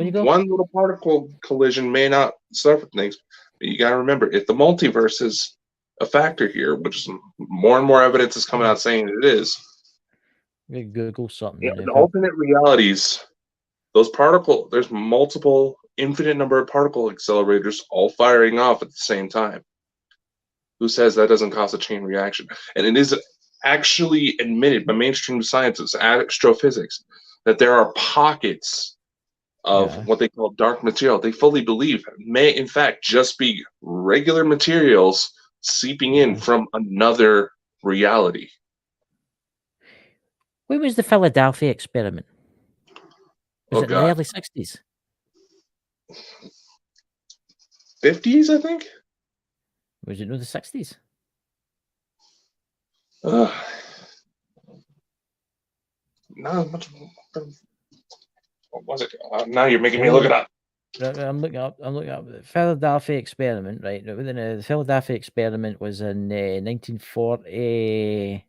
[SPEAKER 5] you go,
[SPEAKER 3] One little particle collision may not suffer things, but you got to remember, if the multiverse is a factor here, which is more and more evidence is coming out saying it is.
[SPEAKER 5] you Google something.
[SPEAKER 3] Yeah, the alternate realities, there's multiple infinite number of particle accelerators all firing off at the same time. Who says that doesn't cause a chain reaction? And it is actually admitted by mainstream scientists, astrophysics, that there are pockets of what they call dark material. They fully believe may in fact just be regular materials seeping in from another reality.
[SPEAKER 5] When was the Philadelphia experiment? Was it in the early 60s?
[SPEAKER 3] 50s, I think?
[SPEAKER 5] Was it no the 60s?
[SPEAKER 3] No, much. What was it? Now you're making me look it up.
[SPEAKER 5] I'm looking up the Philadelphia experiment, right? The Philadelphia experiment was in 1940,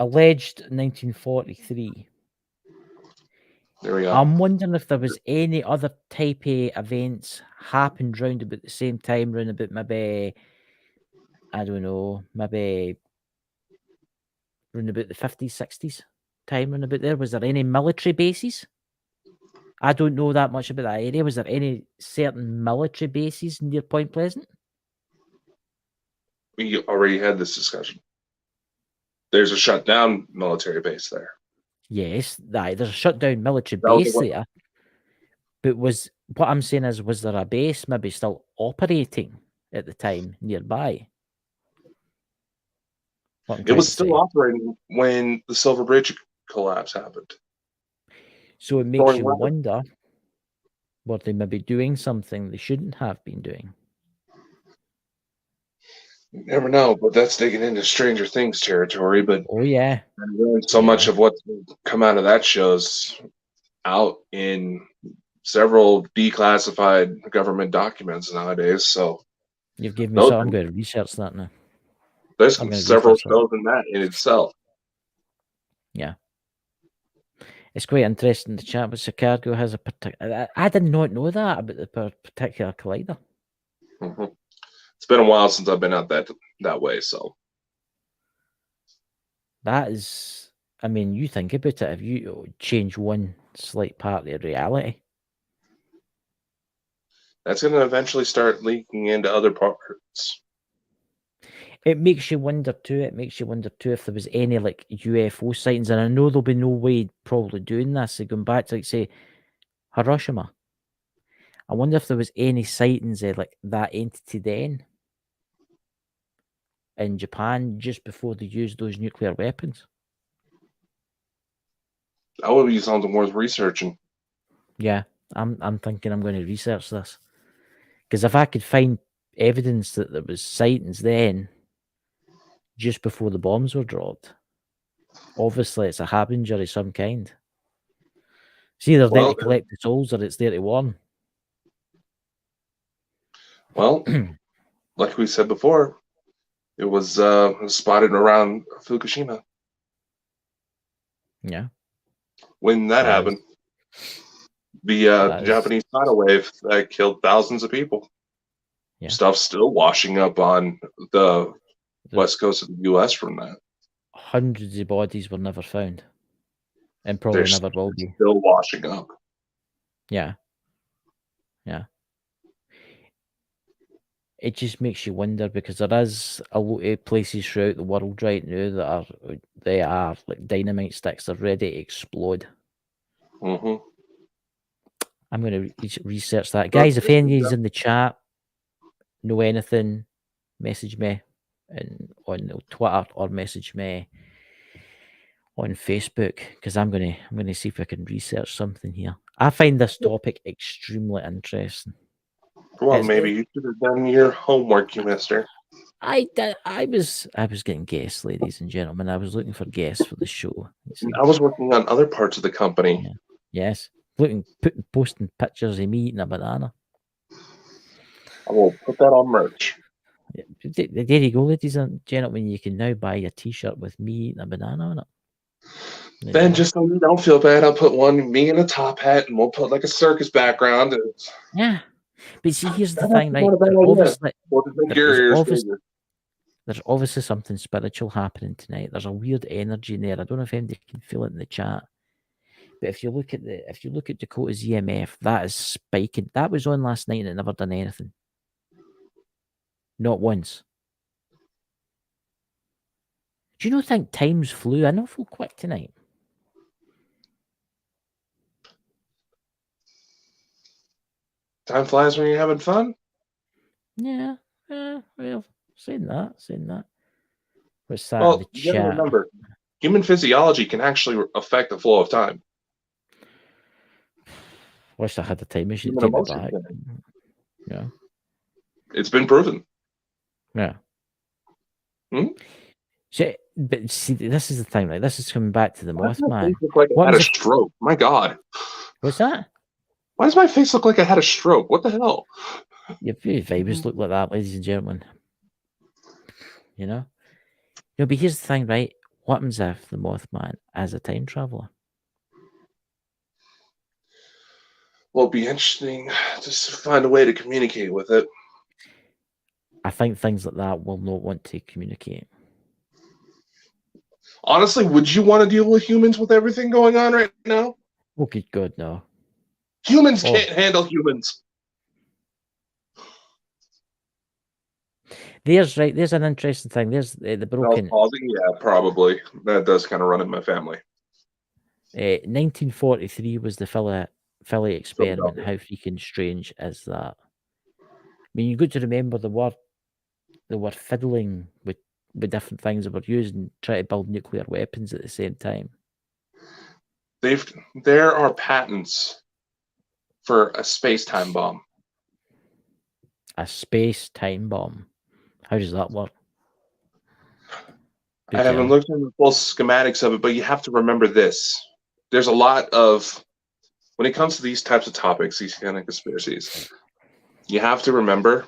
[SPEAKER 5] alleged 1943.
[SPEAKER 3] There we go.
[SPEAKER 5] I'm wondering if there was any other type of events happened round about the same time, round about maybe, I don't know, maybe round about the 50s, 60s time, round about there. Was there any military bases? I don't know that much about that area. Was there any certain military bases near Point Pleasant?
[SPEAKER 3] We already had this discussion. There's a shut down military base there.
[SPEAKER 5] Yes, there's a shut down military base there. But what I'm saying is, was there a base maybe still operating at the time nearby?
[SPEAKER 3] It was still operating when the Silver Bridge collapse happened.
[SPEAKER 5] So it makes you wonder, were they maybe doing something they shouldn't have been doing?
[SPEAKER 3] You never know, but that's digging into Stranger Things territory. But
[SPEAKER 5] oh yeah,
[SPEAKER 3] so much of what's come out of that show's out in several declassified government documents nowadays. So
[SPEAKER 5] you've given me something. I'm going to research that now.
[SPEAKER 3] There's several shows in that in itself.
[SPEAKER 5] Yeah. It's quite interesting. The chat with Chicago has a particular. I did not know that about the particular collider.
[SPEAKER 3] Mm-hmm. It's been a while since I've been out that way, so
[SPEAKER 5] that is. I mean, you think about it. If you change one slight part of reality,
[SPEAKER 3] that's going to eventually start leaking into other parts.
[SPEAKER 5] It makes you wonder too. It makes you wonder too if there was any like UFO sightings, and I know there'll be no way probably doing this. So going back to like say Hiroshima, I wonder if there was any sightings of like that entity then in Japan just before they used those nuclear weapons.
[SPEAKER 3] That would be something worth researching.
[SPEAKER 5] Yeah, I'm thinking I'm going to research this because if I could find evidence that there was sightings then, just before the bombs were dropped, obviously it's a harbinger of some kind. It's either there to collect the souls or it's there to warn.
[SPEAKER 3] Well, like we said before, it was spotted around Fukushima.
[SPEAKER 5] Yeah.
[SPEAKER 3] When that happened, the Japanese tidal wave that killed thousands of people. Yeah. Stuff's still washing up on the west coast of the U.S. from that.
[SPEAKER 5] Hundreds of bodies were never found, and probably never will be.
[SPEAKER 3] Still washing up.
[SPEAKER 5] Yeah. Yeah. It just makes you wonder because there is a lot of places throughout the world right now that are like dynamite sticks. They're ready to explode.
[SPEAKER 3] Mm-hmm.
[SPEAKER 5] I'm going to research that, guys. If any of you in the chat know anything, message me on Twitter or message me on Facebook because I'm gonna see if I can research something here. I find this topic extremely interesting.
[SPEAKER 3] Well,
[SPEAKER 5] It's-
[SPEAKER 3] maybe you should have done your homework, you mister.
[SPEAKER 5] I was getting guests, ladies and gentlemen. I was looking for guests for the show. You see.
[SPEAKER 3] I was working on other parts of the company.
[SPEAKER 5] Yeah. Yes, posting pictures of me eating a banana.
[SPEAKER 3] I will put that on merch.
[SPEAKER 5] Yeah, there you go, ladies and gentlemen. You can now buy a T-shirt with me eating a banana on it. There you
[SPEAKER 3] Then,
[SPEAKER 5] go.
[SPEAKER 3] just so you don't feel bad, I'll put me in a top hat, and we'll put like a circus background. And
[SPEAKER 5] Yeah, but see, here's the
[SPEAKER 3] That's
[SPEAKER 5] thing, right?
[SPEAKER 3] not a bad
[SPEAKER 5] There's
[SPEAKER 3] idea.
[SPEAKER 5] obviously,
[SPEAKER 3] we'll just make
[SPEAKER 5] There-
[SPEAKER 3] your
[SPEAKER 5] there's
[SPEAKER 3] ears
[SPEAKER 5] obvious-
[SPEAKER 3] bigger.
[SPEAKER 5] there's obviously something spiritual happening tonight. There's a weird energy in there. I don't know if anybody can feel it in the chat. But if you look at Dakota's EMF, that is spiking. That was on last night and it never done anything. Not once. Do you not think times flew? I know it flew quick tonight.
[SPEAKER 3] Time flies when you're having fun.
[SPEAKER 5] Yeah. Well, saying that. What's that in
[SPEAKER 3] Well,
[SPEAKER 5] the
[SPEAKER 3] you gotta
[SPEAKER 5] chat?
[SPEAKER 3] remember, human physiology can actually affect the flow of time.
[SPEAKER 5] Wish I had the time machine to
[SPEAKER 3] Human
[SPEAKER 5] take me
[SPEAKER 3] emotions
[SPEAKER 5] back.
[SPEAKER 3] can.
[SPEAKER 5] Yeah.
[SPEAKER 3] It's been proven.
[SPEAKER 5] Yeah.
[SPEAKER 3] Hmm?
[SPEAKER 5] But see, this is the thing, right? This is coming back to the
[SPEAKER 3] Why does my
[SPEAKER 5] Mothman.
[SPEAKER 3] face look like I
[SPEAKER 5] What
[SPEAKER 3] had a
[SPEAKER 5] was it-
[SPEAKER 3] stroke? My God.
[SPEAKER 5] What's that?
[SPEAKER 3] Why does my face look like I had a stroke? What the hell?
[SPEAKER 5] Your vibes look like that, ladies and gentlemen. You know? No, but here's the thing, right? What happens if the Mothman is a time traveler?
[SPEAKER 3] Well, it'd be interesting just to find a way to communicate with it.
[SPEAKER 5] I think things like that will not want to communicate.
[SPEAKER 3] Honestly, would you want to deal with humans with everything going on right now?
[SPEAKER 5] Oh, good God, no.
[SPEAKER 3] Humans
[SPEAKER 5] Oh.
[SPEAKER 3] can't handle humans.
[SPEAKER 5] There's an interesting thing. There's the broken
[SPEAKER 3] Pausing? Yeah, probably. That does kind of run in my family.
[SPEAKER 5] 1943 was the Philly experiment.
[SPEAKER 3] Philadelphia.
[SPEAKER 5] How freaking strange is that? I mean, you've got to remember they were fiddling with different things that were used and trying to build nuclear weapons at the same time.
[SPEAKER 3] There are patents for a space-time bomb.
[SPEAKER 5] A space time bomb. How does that work?
[SPEAKER 3] I haven't looked into the full schematics of it, but you have to remember this. There's a lot of, when it comes to these types of topics, these kind of conspiracies, you have to remember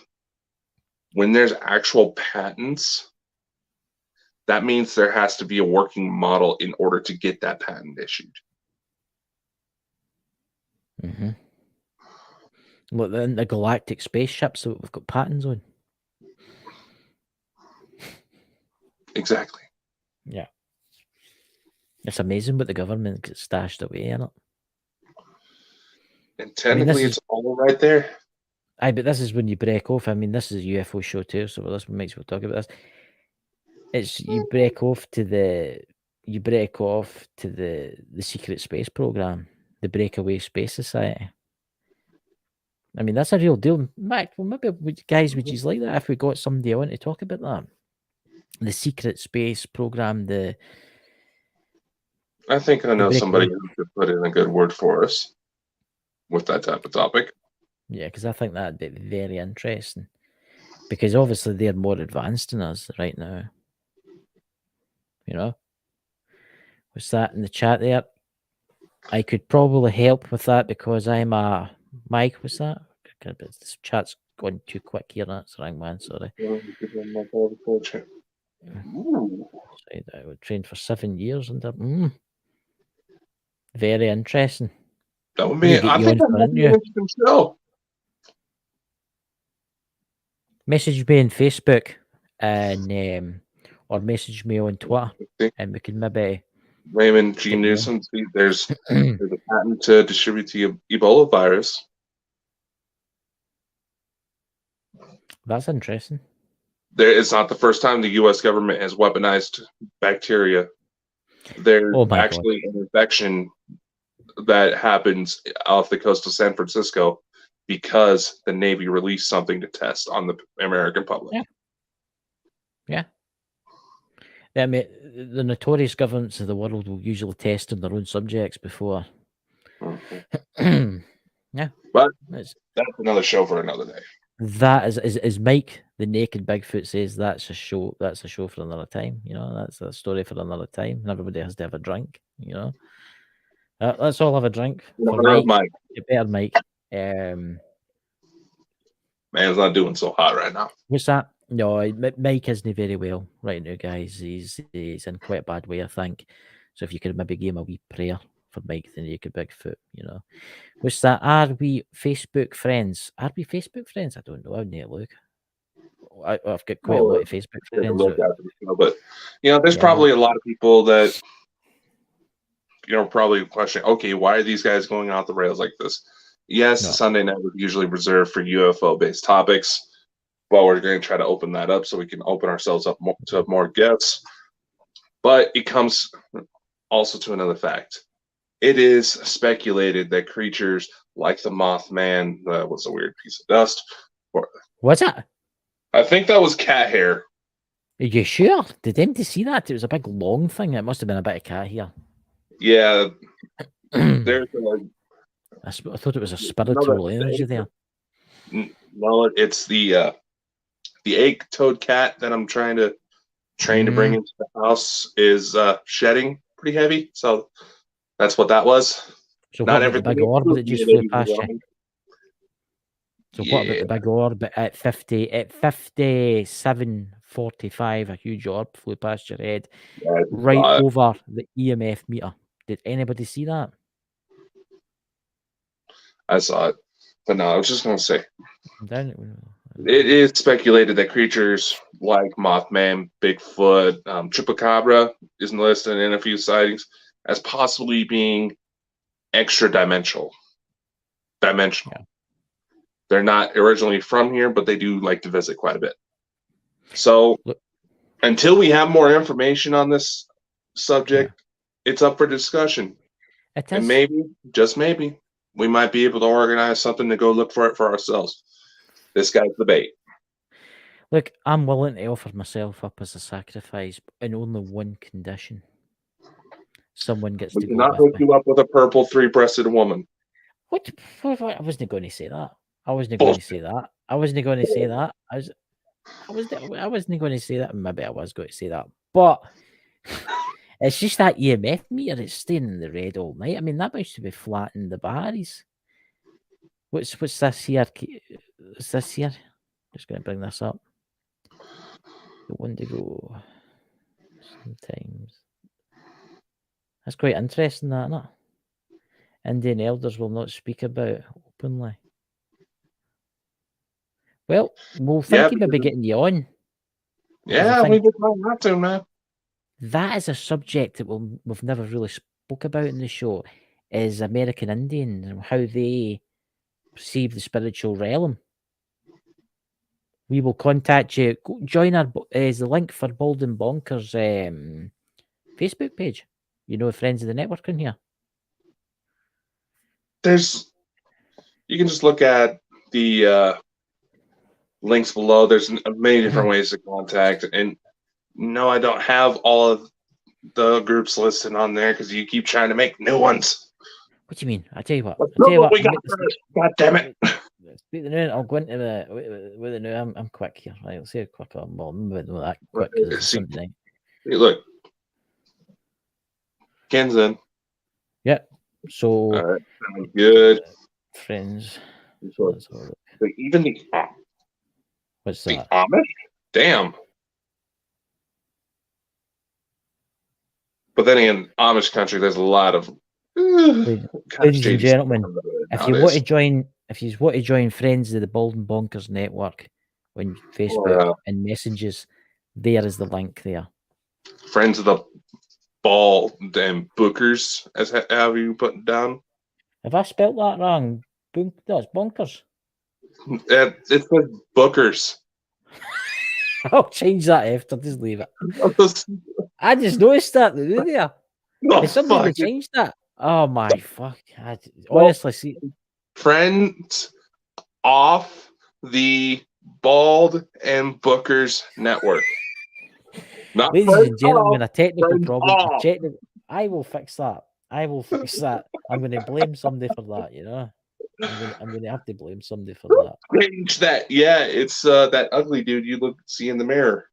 [SPEAKER 3] when there's actual patents, that means there has to be a working model in order to get that patent issued.
[SPEAKER 5] Mm-hmm. Look, the galactic spaceships that we've got patents on.
[SPEAKER 3] Exactly.
[SPEAKER 5] Yeah. It's amazing what the government gets stashed away in it.
[SPEAKER 3] And technically,
[SPEAKER 5] is-
[SPEAKER 3] it's all right there.
[SPEAKER 5] Aye, but this is when you break off. I mean, this is a UFO show too, so that's what makes me talk about this. It's you break off to the secret space program, the Breakaway Space Society. I mean, that's a real deal. Mac, well, maybe guys, would you like that if we got somebody on to talk about that? The secret space program,
[SPEAKER 3] I think I know
[SPEAKER 5] break
[SPEAKER 3] somebody
[SPEAKER 5] away.
[SPEAKER 3] who could put in a good word for us with that type of topic.
[SPEAKER 5] Yeah, because I think that'd be very interesting. Because obviously they're more advanced than us right now. You know? What's that in the chat there? I could probably help with that because I'm a Mike. What's that? This chat's gone too quick here. That's the wrong man. Sorry.
[SPEAKER 3] Ooh.
[SPEAKER 5] I was trained for 7 years and very interesting.
[SPEAKER 3] That would
[SPEAKER 5] We
[SPEAKER 3] be.
[SPEAKER 5] need to get
[SPEAKER 3] I
[SPEAKER 5] you
[SPEAKER 3] think
[SPEAKER 5] on
[SPEAKER 3] that
[SPEAKER 5] for
[SPEAKER 3] might
[SPEAKER 5] an
[SPEAKER 3] be an
[SPEAKER 5] interview.
[SPEAKER 3] interesting show.
[SPEAKER 5] Message me on Facebook and or message me on Twitter, and we can maybe.
[SPEAKER 3] Raymond G.
[SPEAKER 5] Get you
[SPEAKER 3] Newsom. See, there's a patent to distribute the Ebola virus.
[SPEAKER 5] That's interesting.
[SPEAKER 3] It's not the first time the U.S. government has weaponized bacteria. There's
[SPEAKER 5] Oh my God.
[SPEAKER 3] actually an infection that happens off the coast of San Francisco because the Navy released something to test on the American public.
[SPEAKER 5] Yeah. I mean, the notorious governments of the world will usually test on their own subjects before.
[SPEAKER 3] Mhm.
[SPEAKER 5] Yeah,
[SPEAKER 3] But
[SPEAKER 5] it's,
[SPEAKER 3] that's another show for another day.
[SPEAKER 5] that is Mike the Naked Bigfoot says that's a show. That's a show for another time. You know, that's a story for another time, and everybody has to have a drink. You know, let's all have a drink
[SPEAKER 3] You
[SPEAKER 5] for
[SPEAKER 3] know,
[SPEAKER 5] Mike.
[SPEAKER 3] Mike,
[SPEAKER 5] You better, Mike.
[SPEAKER 3] man's not doing so hot right now.
[SPEAKER 5] What's that? No, Mike isn't very well right now, guys. He's in quite a bad way, I think. So if you could maybe give him a wee prayer for Mike the Naked Bigfoot, you know. What's that? Are we Facebook friends? Are we Facebook friends? I don't know. I need to look. I've got quite a lot of Facebook
[SPEAKER 3] Take a
[SPEAKER 5] friends.
[SPEAKER 3] look at the show, but there's
[SPEAKER 5] Yeah,
[SPEAKER 3] probably a lot of people that probably questioning, okay, why are these guys going off the rails like this? Yes,
[SPEAKER 5] No.
[SPEAKER 3] the Sunday night was usually reserved for UFO based topics, but we're going to try to open that up so we can open ourselves up to more guests. But it comes also to another fact. It is speculated that creatures like the Mothman, that was a weird piece of dust.
[SPEAKER 5] What's that?
[SPEAKER 3] I think that was cat hair.
[SPEAKER 5] Are you sure? Did anybody see that? It was a big long thing. It must have been a bit of cat here.
[SPEAKER 3] Yeah,
[SPEAKER 5] I
[SPEAKER 3] there's
[SPEAKER 5] thought it was a spiritual energy there.
[SPEAKER 3] no, it's the egg-toed cat that I'm trying to train to bring into the house is shedding pretty heavy. So that's what that was.
[SPEAKER 5] So
[SPEAKER 3] Not
[SPEAKER 5] what about the big orb that just flew past you? So what about the big orb at 57:45? A huge orb flew past your head, right over the EMF meter. Did anybody see that?
[SPEAKER 3] I saw it, but no, I was just gonna say
[SPEAKER 5] Down
[SPEAKER 3] it is speculated that creatures like Mothman, Bigfoot, Chupacabra is listed in a few sightings as possibly being extra dimensional. Yeah. They're not originally from here, but they do like to visit quite a bit. So until we have more information on this subject, it's up for discussion. And maybe, just maybe, we might be able to organize something to go look for it for ourselves. This guy's the bait.
[SPEAKER 5] Look, I'm willing to offer myself up as a sacrifice in only one condition. Someone gets to go
[SPEAKER 3] not hook you up with a purple three-breasted woman.
[SPEAKER 5] What? I wasn't going to say that. I wasn't going to say that. I wasn't going to say that. I wasn't going to say that. Maybe I was going to say that. But it's just that EMF meter. It's staying in the red all night. I mean, that must be flattening the bars. What's this here? Is this here? Just going to bring this up. The Wendigo. Sometimes. That's quite interesting, that, isn't it? Indian elders will not speak about openly. Well, we'll think about getting you on.
[SPEAKER 3] Yeah, we would like that to, man.
[SPEAKER 5] That is a subject that we've never really spoke about in the show, is American Indians and how they perceive the spiritual realm. We will contact you. Join our is the link for Bald and Bonkers Facebook page. You know, friends of the network in here.
[SPEAKER 3] You can just look at the links below. There's many different ways to contact. And no, I don't have all of the groups listed on there because you keep trying to make new ones.
[SPEAKER 5] What do you mean? I tell you what.
[SPEAKER 3] We got first. God damn it.
[SPEAKER 5] I'll go into the new. I'm quick here. Right, I'll say it quick. Well, maybe not that quick because it's Sunday night.
[SPEAKER 3] Hey, look. Ken's in.
[SPEAKER 5] Yeah. So.
[SPEAKER 3] All right. Sounds good.
[SPEAKER 5] Friends.
[SPEAKER 3] So even the
[SPEAKER 5] what's that?
[SPEAKER 3] The Amish? Damn. But then in Amish country, there's a lot of
[SPEAKER 5] ladies and gentlemen. If you want to join Friends of the Bald and Bonkers network on Facebook and messages, there is the link there.
[SPEAKER 3] Friends of the Bald and Bookers, as have you put down?
[SPEAKER 5] Have I spelled that wrong? No, it's Bonkers.
[SPEAKER 3] It says Bookers.
[SPEAKER 5] I'll change that after. Just leave it. I just noticed that there.
[SPEAKER 3] Oh,
[SPEAKER 5] somebody changed that. Oh my fuck! Honestly, see.
[SPEAKER 3] Friends off the Bald and Bookers network. Not
[SPEAKER 5] Ladies
[SPEAKER 3] friends
[SPEAKER 5] and gentlemen,
[SPEAKER 3] off,
[SPEAKER 5] a technical
[SPEAKER 3] friends
[SPEAKER 5] problem.
[SPEAKER 3] off.
[SPEAKER 5] I will fix that. I will fix that. I'm going to blame somebody for that. You know, I'm going to have to blame somebody for that.
[SPEAKER 3] Change that. Yeah, it's that ugly dude you see in the mirror.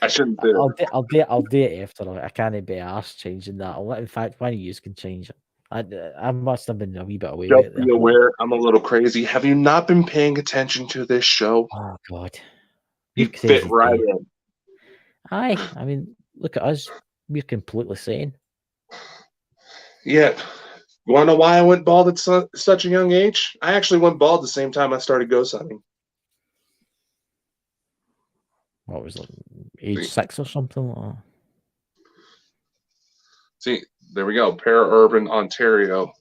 [SPEAKER 3] I shouldn't do it.
[SPEAKER 5] I'll do it after. I can't be arsed changing that. In fact, one of you can change it. I must have been a wee bit away with
[SPEAKER 3] Just
[SPEAKER 5] it
[SPEAKER 3] be
[SPEAKER 5] there.
[SPEAKER 3] aware, I'm a little crazy. Have you not been paying attention to this show?
[SPEAKER 5] Oh God,
[SPEAKER 3] You
[SPEAKER 5] you're
[SPEAKER 3] fit
[SPEAKER 5] crazy
[SPEAKER 3] right
[SPEAKER 5] too.
[SPEAKER 3] in.
[SPEAKER 5] Aye, I mean, look at us. We're completely sane.
[SPEAKER 3] Yeah. You want to know why I went bald at such a young age? I actually went bald the same time I started ghost hunting.
[SPEAKER 5] What was it, age 6 or something? Like that?
[SPEAKER 3] See, there we go. Para-urban Ontario.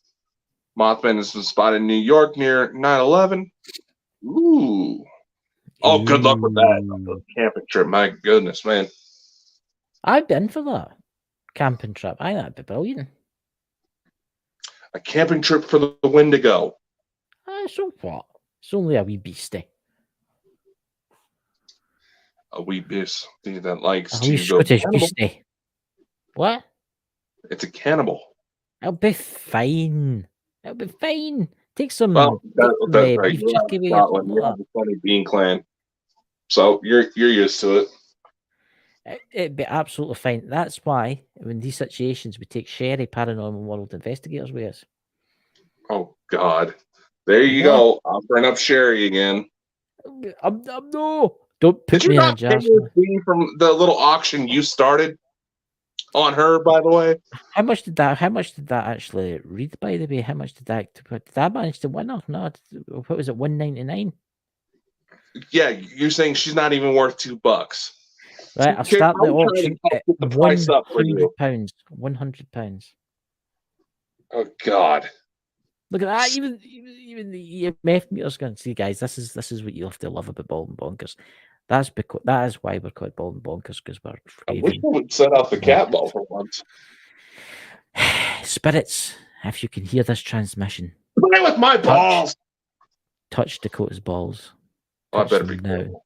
[SPEAKER 3] Mothman has been spotted in New York near 9/11. Ooh. Oh, good luck with that.
[SPEAKER 5] Ooh.
[SPEAKER 3] Camping trip. My goodness, man.
[SPEAKER 5] I've been for that camping trip. I think that'd be brilliant.
[SPEAKER 3] A camping trip for the Wendigo.
[SPEAKER 5] So what? It's only a wee beastie.
[SPEAKER 3] A wee beast that likes
[SPEAKER 5] A wee
[SPEAKER 3] to go
[SPEAKER 5] Scottish
[SPEAKER 3] cannibal.
[SPEAKER 5] beastie. What?
[SPEAKER 3] It's a cannibal.
[SPEAKER 5] It'll be fine. It'll be fine. Take some,
[SPEAKER 3] Well, that's right.
[SPEAKER 5] beef
[SPEAKER 3] You're out
[SPEAKER 5] jerky
[SPEAKER 3] of
[SPEAKER 5] with
[SPEAKER 3] Scotland.
[SPEAKER 5] you.
[SPEAKER 3] You're out of the Funny Bean Clan. So you're used to it.
[SPEAKER 5] It'd be absolutely fine. That's why, in these situations, we take Sherry Paranormal World Investigators with us.
[SPEAKER 3] Oh God. There you
[SPEAKER 5] Yeah.
[SPEAKER 3] go. I'll bring up Sherry again.
[SPEAKER 5] No. Don't put
[SPEAKER 3] Did you
[SPEAKER 5] me in a
[SPEAKER 3] not pay
[SPEAKER 5] jar.
[SPEAKER 3] your fee from the little auction you started on her, by the way?
[SPEAKER 5] How much did that actually read, by the way? How much did I manage to win or not? What was it, $1.99?
[SPEAKER 3] Yeah, you're saying she's not even worth $2.
[SPEAKER 5] Right, I'll
[SPEAKER 3] Okay,
[SPEAKER 5] start the
[SPEAKER 3] I'm trying to
[SPEAKER 5] auction
[SPEAKER 3] help
[SPEAKER 5] at
[SPEAKER 3] get the price up for you.
[SPEAKER 5] £100. £100.
[SPEAKER 3] Oh God.
[SPEAKER 5] Look at that. Even the EMF meter's going. See, guys, this is what you have to love about Bald and Bonkers. That is why we're called Bald and Bonkers, because we're
[SPEAKER 3] I wish
[SPEAKER 5] raving
[SPEAKER 3] I would set off the cat ball for once.
[SPEAKER 5] spirits. If you can hear this transmission,
[SPEAKER 3] Play with my balls.
[SPEAKER 5] touch Dakota's balls.
[SPEAKER 3] Oh, I
[SPEAKER 5] Touch
[SPEAKER 3] better
[SPEAKER 5] them
[SPEAKER 3] be
[SPEAKER 5] now.
[SPEAKER 3] careful.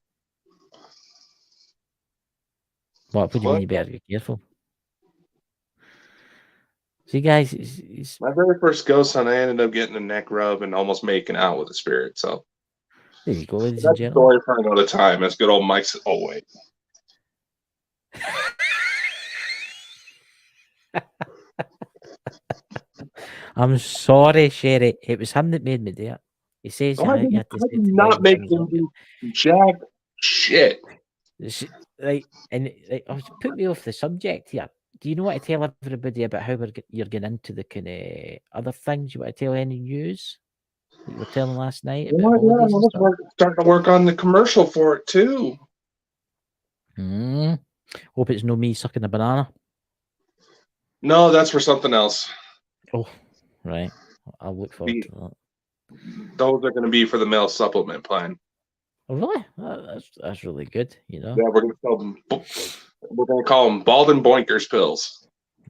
[SPEAKER 5] What do you mean you better be careful? See, guys, it's
[SPEAKER 3] My very first ghost hunt, I ended up getting a neck rub and almost making out with a spirit. So
[SPEAKER 5] there you go, ladies
[SPEAKER 3] that's
[SPEAKER 5] and
[SPEAKER 3] a
[SPEAKER 5] gentlemen.
[SPEAKER 3] story for another time. That's good old Mike's. Oh wait.
[SPEAKER 5] I'm sorry, Sherry. It was him that made me do it. He says
[SPEAKER 3] I
[SPEAKER 5] you
[SPEAKER 3] did
[SPEAKER 5] had to say
[SPEAKER 3] not make them do jack shit.
[SPEAKER 5] Right, and put me off the subject here. Do you know what to tell everybody about how you're getting into the kind of other things? You want to tell any news that you were telling last night about
[SPEAKER 3] Yeah,
[SPEAKER 5] holidays
[SPEAKER 3] I
[SPEAKER 5] and
[SPEAKER 3] was
[SPEAKER 5] stuff?
[SPEAKER 3] starting to work on the commercial for it too.
[SPEAKER 5] Hope it's no me sucking a banana.
[SPEAKER 3] No, that's for something else.
[SPEAKER 5] Oh, right. I'll look forward to that.
[SPEAKER 3] Those are going to be for the male supplement plan.
[SPEAKER 5] Oh, really? That's really good. You know.
[SPEAKER 3] Yeah, we're going to call them. We're going to call them Bald and Bonkers pills.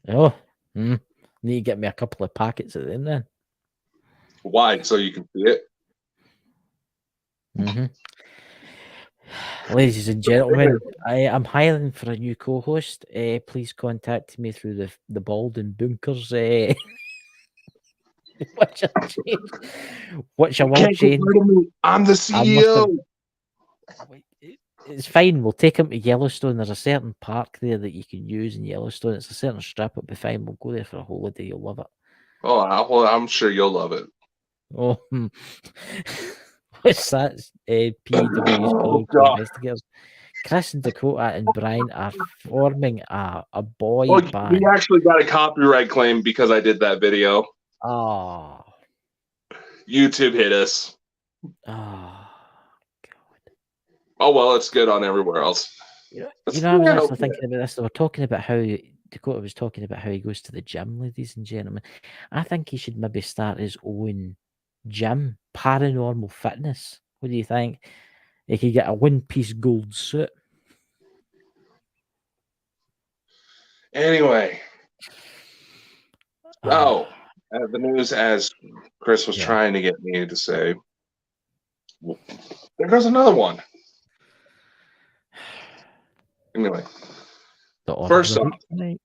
[SPEAKER 5] Oh, need to get me a couple of packets of them then.
[SPEAKER 3] Why? So you can see it.
[SPEAKER 5] Ladies and gentlemen, I am hiring for a new co-host. Please contact me through the Bald and Bonkers. Which I will change.
[SPEAKER 3] I'm the CEO.
[SPEAKER 5] It's fine. We'll take him to Yellowstone. There's a certain park there that you can use in Yellowstone. It's a certain strip. It'll be fine. We'll go there for a holiday. You'll love it.
[SPEAKER 3] Oh, well, I'm sure you'll love it.
[SPEAKER 5] Oh, what's that? PW's investigators. Chris and Dakota and Brian are forming a boy band.
[SPEAKER 3] We actually got a copyright claim because I did that video.
[SPEAKER 5] Oh,
[SPEAKER 3] YouTube hit us.
[SPEAKER 5] God.
[SPEAKER 3] Oh well, it's good on everywhere else.
[SPEAKER 5] I was actually thinking about this. They were talking about how Dakota was talking about how he goes to the gym, ladies and gentlemen. I think he should maybe start his own gym, Paranormal Fitness. What do you think? He could get a one-piece gold suit.
[SPEAKER 3] Anyway. Oh, the news, as Chris was trying to get me to say, there goes another one. Anyway,
[SPEAKER 5] The order
[SPEAKER 3] first
[SPEAKER 5] of the
[SPEAKER 3] off,
[SPEAKER 5] week tonight.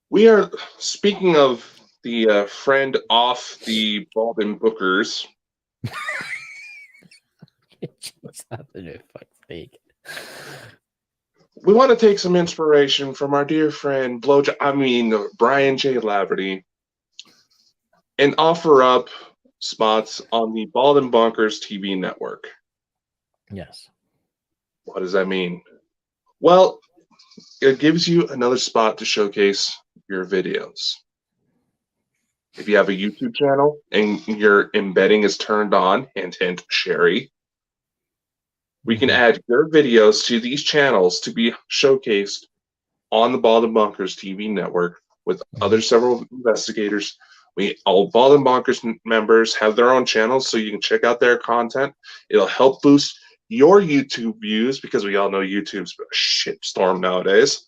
[SPEAKER 3] we are speaking of the friend off the Bald and Bonkers.
[SPEAKER 5] Jeez, I don't know, fuck's sake.
[SPEAKER 3] We want to take some inspiration from our dear friend Brian J. Laverty and offer up spots on the Bald and Bonkers TV network.
[SPEAKER 5] Yes.
[SPEAKER 3] What does that mean? Well, it gives you another spot to showcase your videos. If you have a YouTube channel and your embedding is turned on, hint, hint, Sherry, we can add your videos to these channels to be showcased on the Bald and Bonkers TV network with other several investigators. All Bald and Bonkers members have their own channels, so you can check out their content. It'll help boost your YouTube views because we all know YouTube's a shitstorm nowadays.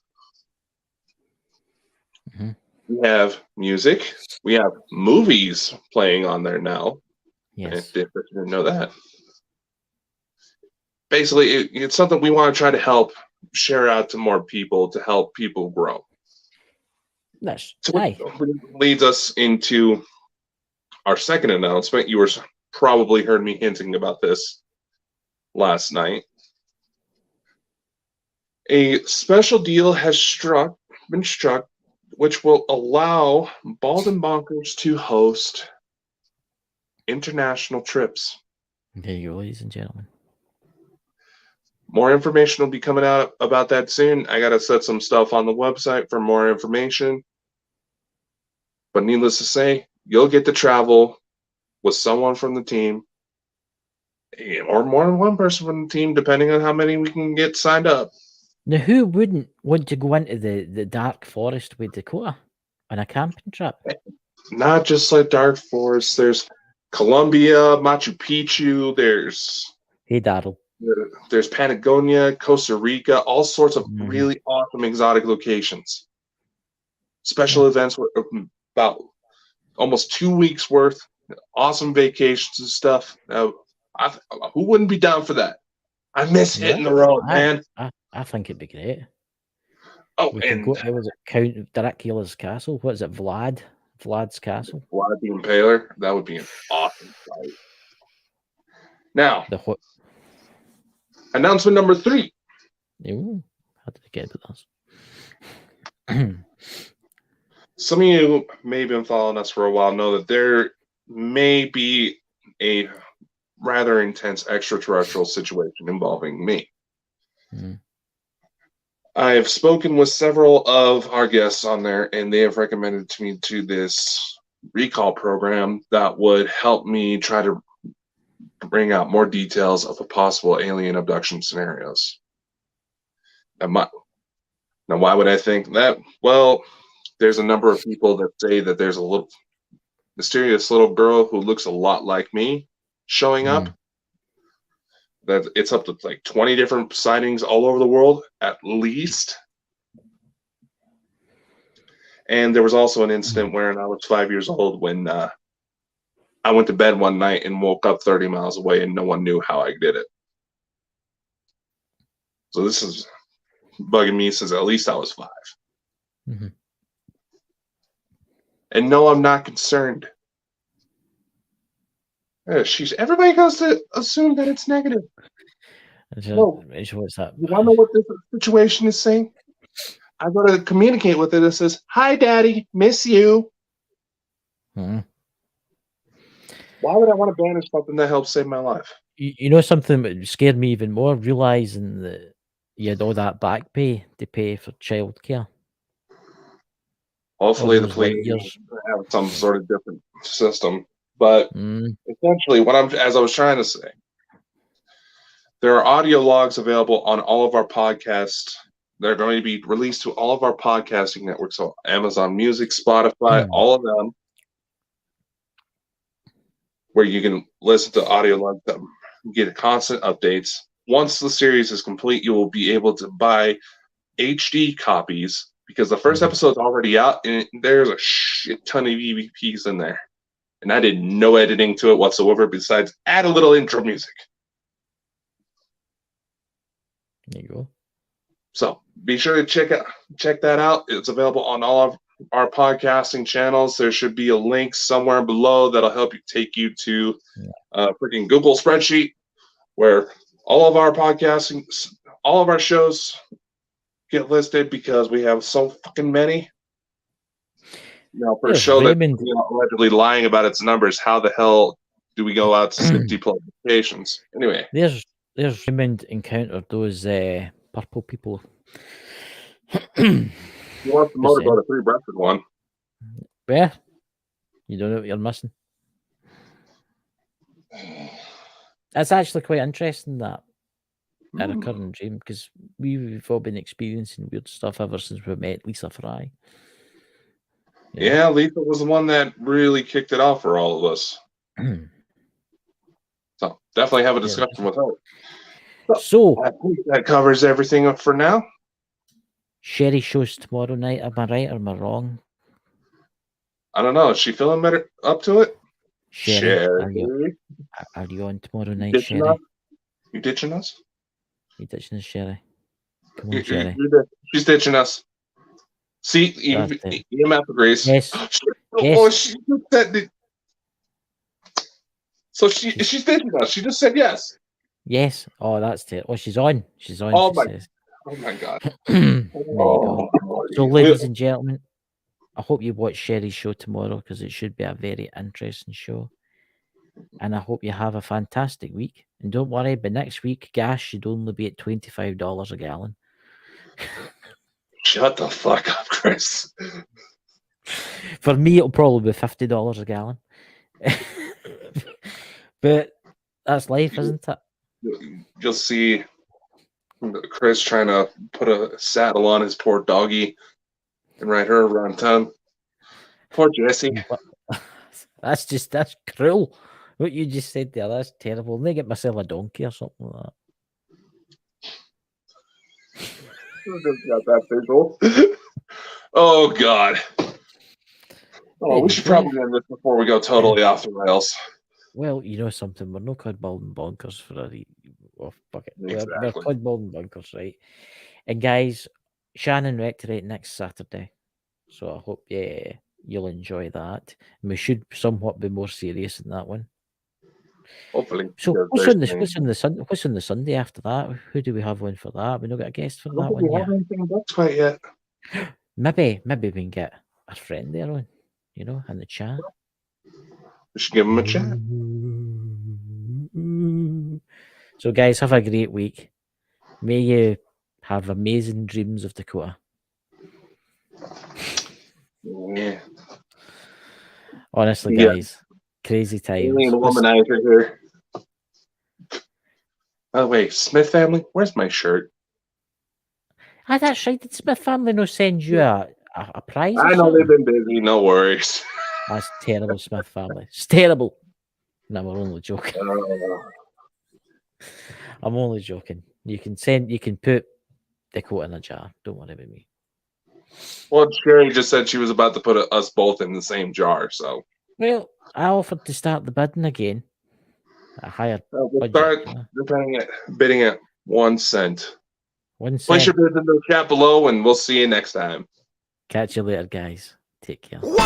[SPEAKER 3] We have music. We have movies playing on there now.
[SPEAKER 5] Yes.
[SPEAKER 3] If you didn't know that. Basically, it's something we want to try to help share out to more people to help people grow.
[SPEAKER 5] That's
[SPEAKER 3] So
[SPEAKER 5] aye.
[SPEAKER 3] which leads us into our second announcement. You were probably heard me hinting about this last night. A special deal has been struck, which will allow Bald and Bonkers to host international trips.
[SPEAKER 5] There you go, ladies and gentlemen.
[SPEAKER 3] More information will be coming out about that soon. I got to set some stuff on the website for more information. But needless to say, you'll get to travel with someone from the team or more than one person from the team, depending on how many we can get signed up.
[SPEAKER 5] Now, who wouldn't want to go into the dark forest with Dakota on a camping trip?
[SPEAKER 3] Not just like Dark Forest. There's Colombia, Machu Picchu.
[SPEAKER 5] Hey, Daryl.
[SPEAKER 3] There's Patagonia, Costa Rica, all sorts of really awesome exotic locations. Special events were about almost 2 weeks worth, awesome vacations and stuff. Who wouldn't be down for that? I miss hitting the road, man.
[SPEAKER 5] I think it'd be great.
[SPEAKER 3] Oh,
[SPEAKER 5] We could go to, was it Count Dracula's castle? What is it, Vlad's castle?
[SPEAKER 3] Vlad the Impaler. That would be an awesome fight. Now, announcement number 3.
[SPEAKER 5] Ooh, how did I get to this?
[SPEAKER 3] Some of you may have been following us for a while know that there may be a rather intense extraterrestrial situation involving me. I've spoken with several of our guests on there, and they have recommended to me to this recall program that would help me try to bring out more details of the possible alien abduction scenarios. Now, why would I think that? Well, there's a number of people that say that there's a little mysterious little girl who looks a lot like me showing up. That it's up to like 20 different sightings all over the world, at least. And there was also an incident where I was 5 years old when I went to bed one night and woke up 30 miles away and no one knew how I did it. So this is bugging me since at least I was 5. And no, I'm not concerned. Everybody goes to assume that it's negative. No.
[SPEAKER 5] What's that?
[SPEAKER 3] You want to know what this situation is saying? I go to communicate with it. It says, "Hi, Daddy, miss you." Why would I want to banish something that helps save my life?
[SPEAKER 5] You know something that scared me even more, realizing that you had all that back pay to pay for childcare.
[SPEAKER 3] Hopefully, the police have some sort of different system. But essentially, as I was trying to say, there are audio logs available on all of our podcasts. They're going to be released to all of our podcasting networks, so Amazon Music, Spotify, all of them, where you can listen to audio logs that get constant updates. Once the series is complete, you will be able to buy HD copies because the first episode's already out, and there's a shit ton of EVPs in there. And I did no editing to it whatsoever besides add a little intro music.
[SPEAKER 5] There you go.
[SPEAKER 3] So be sure to check that out. It's available on all of our podcasting channels. There should be a link somewhere below that'll help you take you to a freaking Google spreadsheet where all of our shows get listed because we have so fucking many. Now, for a show that's allegedly lying about its numbers, how the hell do we go out to 60 publications? Anyway.
[SPEAKER 5] There's Raymond encountered those purple people.
[SPEAKER 3] You want the motorboat, a three-breasted one.
[SPEAKER 5] Where? You don't know what you're missing. That's actually quite interesting, that a recurring dream, because we've all been experiencing weird stuff ever since we met Lisa Fry.
[SPEAKER 3] Yeah, Lisa was the one that really kicked it off for all of us. So definitely have a discussion with her.
[SPEAKER 5] So
[SPEAKER 3] I think that covers everything up for now.
[SPEAKER 5] Sherry shows tomorrow night. Am I right or am I wrong?
[SPEAKER 3] I don't know. Is she feeling better up to it?
[SPEAKER 5] Sherry. Are you on tomorrow night, Sherry?
[SPEAKER 3] You ditching us?
[SPEAKER 5] You ditching us, Sherry? Come on, Sherry.
[SPEAKER 3] She's ditching us. See, EMF agrees.
[SPEAKER 5] Yes.
[SPEAKER 3] Oh, she said. So she's ditching us. She just said yes.
[SPEAKER 5] Yes. Oh, that's it. Oh, she's on. She's on.
[SPEAKER 3] Oh my God.
[SPEAKER 5] So, ladies and gentlemen, I hope you watch Sherry's show tomorrow because it should be a very interesting show. And I hope you have a fantastic week. And don't worry, but next week, gas should only be at $25 a gallon.
[SPEAKER 3] Shut the fuck up, Chris.
[SPEAKER 5] For me, it'll probably be $50 a gallon. But that's life, isn't it?
[SPEAKER 3] You'll see Chris trying to put a saddle on his poor doggy and ride her around town. Poor Jessie.
[SPEAKER 5] That's cruel. What you just said there, that's terrible. Let me get myself a donkey or something like that.
[SPEAKER 3] Got that visual. Oh God. Oh, we should probably end this before we go totally off the rails.
[SPEAKER 5] Well, you know something, we're not called Bald and Bonkers for a fuck it.
[SPEAKER 3] Exactly.
[SPEAKER 5] We're called Bald and Bonkers, right? And guys, Shannon Rectorate next Saturday. So I hope you'll enjoy that. And we should somewhat be more serious in that one.
[SPEAKER 3] Hopefully.
[SPEAKER 5] So what's on the Sunday after that? Who do we have on for that? We not got a guest for that one yet.
[SPEAKER 3] Anything booked quite yet.
[SPEAKER 5] Maybe we can get our friend there on, in the chat.
[SPEAKER 3] We should give him a chat.
[SPEAKER 5] So guys, have a great week. May you have amazing dreams of Dakota.
[SPEAKER 3] Yeah.
[SPEAKER 5] Honestly, guys, crazy times.
[SPEAKER 3] Alien womanizer here. Oh wait, Smith family, where's my shirt?
[SPEAKER 5] Ah, that's right. Did Smith family no send you a prize?
[SPEAKER 3] I know they've been busy. No worries.
[SPEAKER 5] That's terrible, Smith family. It's terrible. No, we're only joking. I'm only joking. You can put Dakota in a jar. Don't worry about me.
[SPEAKER 3] Well, Sherry just said she was about to put us both in the same jar, so.
[SPEAKER 5] Well, I offered to start the bidding again. A higher
[SPEAKER 3] we'll start bidding at 1 cent.
[SPEAKER 5] 1 cent.
[SPEAKER 3] Place your bids in the chat below, and we'll see you next time.
[SPEAKER 5] Catch you later, guys. Take care.
[SPEAKER 4] 1